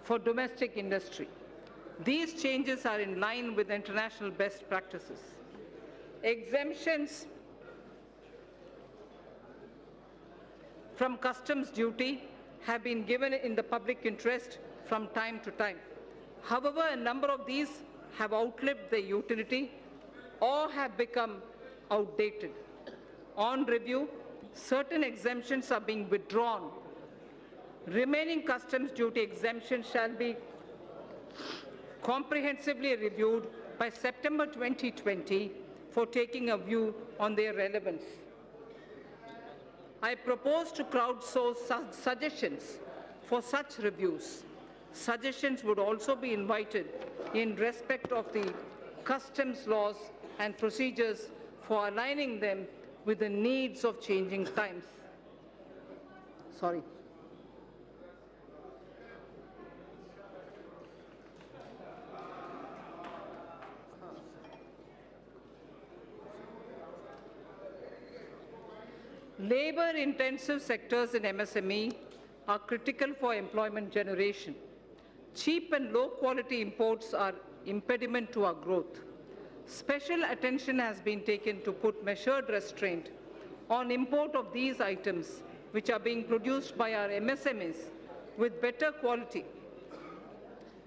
for domestic industry. These changes are in line with international best practices. Exemptions from customs duty have been given in the public interest from time to time. However, a number of these have outlived their utility or have become outdated. On review, certain exemptions are being withdrawn. Remaining customs duty exemptions shall be comprehensively reviewed by September 2020 for taking a view on their relevance. I propose to crowdsource suggestions for such reviews. Suggestions would also be invited in respect of the customs laws and procedures for aligning them with the needs of changing times. Sorry. Labor-intensive sectors in MSME are critical for employment generation. Cheap and low-quality imports are impediment to our growth. special attention has been taken to put measured restraint on import of these items which are being produced by our MSMEs with better quality.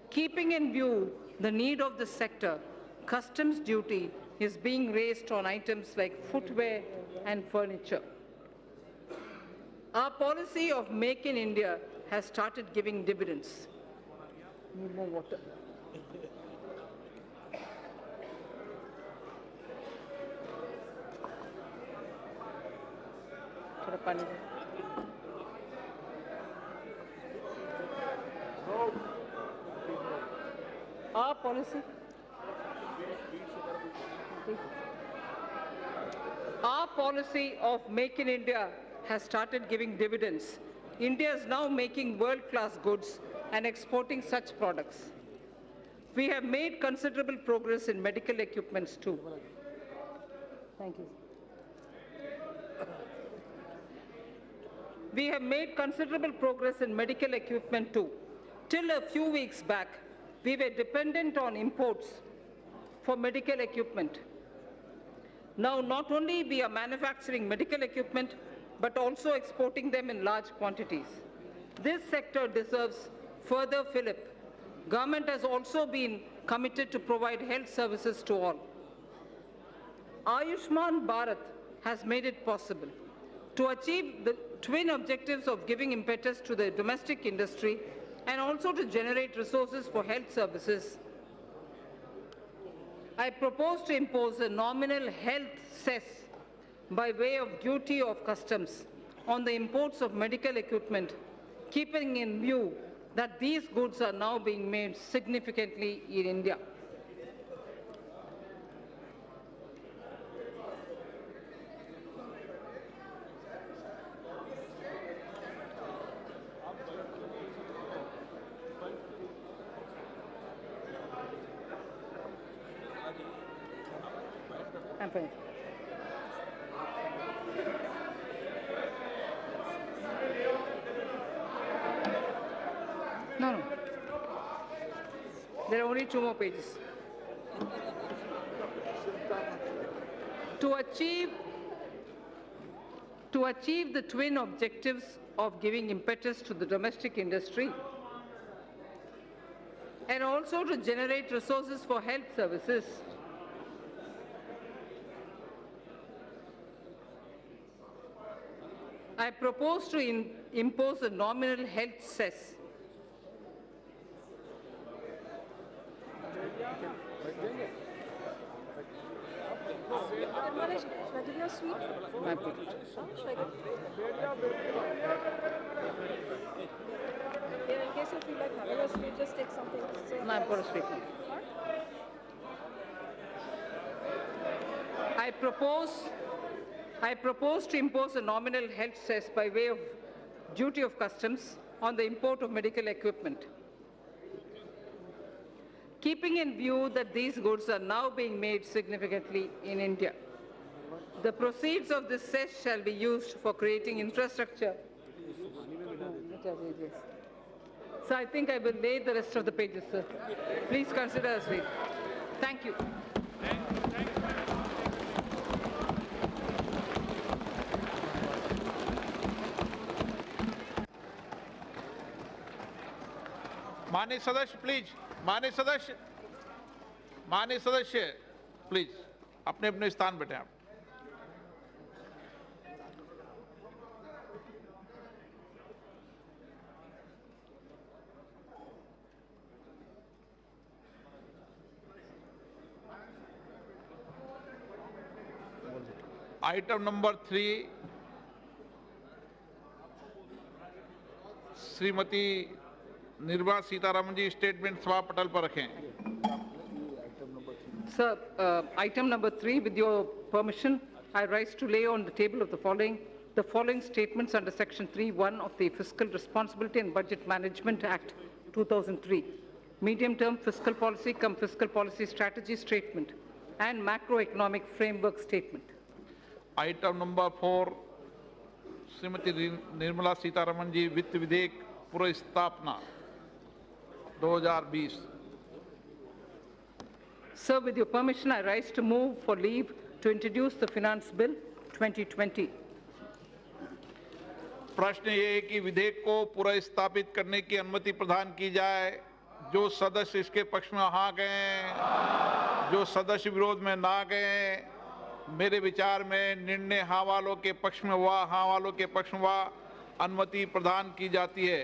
Keeping in view the need of the sector, customs duty is being raised on items like footwear and furniture. Our policy of Make in India has started giving dividends. Need more water. थोड़ा पानी दे। Our policy. Our policy of Make in India has started giving dividends. India is now making world-class goods and exporting such products. We have made considerable progress in medical equipments too. Thank you. We have made considerable progress in medical equipment too. Till a few weeks back, we were dependent on imports for medical equipment. Now, not only we are manufacturing medical equipment, but also exporting them in large quantities. This sector deserves further fillip. Government has also been committed to provide health services to all. Ayushman Bharat has made it possible to achieve the twin objectives of giving impetus to the domestic industry and also to generate resources for health services. I propose to impose a nominal health cess by way of duty of customs on the imports of medical equipment, keeping in view that these goods are now being made significantly in India. I'm finished. No. There are only 2 more pages. To achieve the twin objectives of giving impetus to the domestic industry and also to generate resources for health services, I propose to impose a nominal health cess. My apologies. In case you feel like having a sweet, just take something. So My apologies. I propose to impose a nominal health cess by way of duty of customs on the import of medical equipment. Keeping in view that these goods are now being made significantly in India, the proceeds of this cess shall be used for creating infrastructure. So I think I will lay the rest of the pages, sir. Please consider as read. Thank you. माननीय सदस्य please, माननीय सदस्य please अपने अपने स्थान बैठे आप। Item number 3 Shrimati Nirmala Sitharaman जी statement सभा पटल पर रखें। Sir, item number 3, with your permission, I rise to lay on the table of the following statements under Section 3(1) of the Fiscal Responsibility and Budget Management Act 2003, medium-term fiscal policy cum fiscal policy strategy statement and macroeconomic framework statement. Item number 4 Shrimati Nirmala Sitharaman ji वित्त विधेयक पूर्व स्थापना 2020। Sir, with your permission, I rise to move for leave to introduce the Finance Bill 2020. प्रश्न ये है कि विधेयक को पुनर्स्थापित करने की अनुमति प्रदान की जाए। जो सदस्य इसके पक्ष में हाँ गए, जो सदस्य विरोध में ना गए, मेरे विचार में निर्णय हाँ वालों के पक्ष में हुआ, हाँ वालों के पक्ष में हुआ, अनुमति प्रदान की जाती है।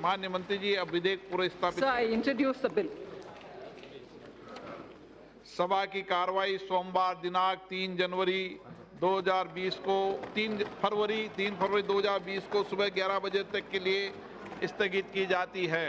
माननीय मंत्री जी, अब विधेयक पुनर्स्थापित। Sir, I introduce the bill. सभा की कार्रवाई सोमवार दिनांक 3 फरवरी 2020 को सुबह 11 बजे तक के लिए स्थगित की जाती है।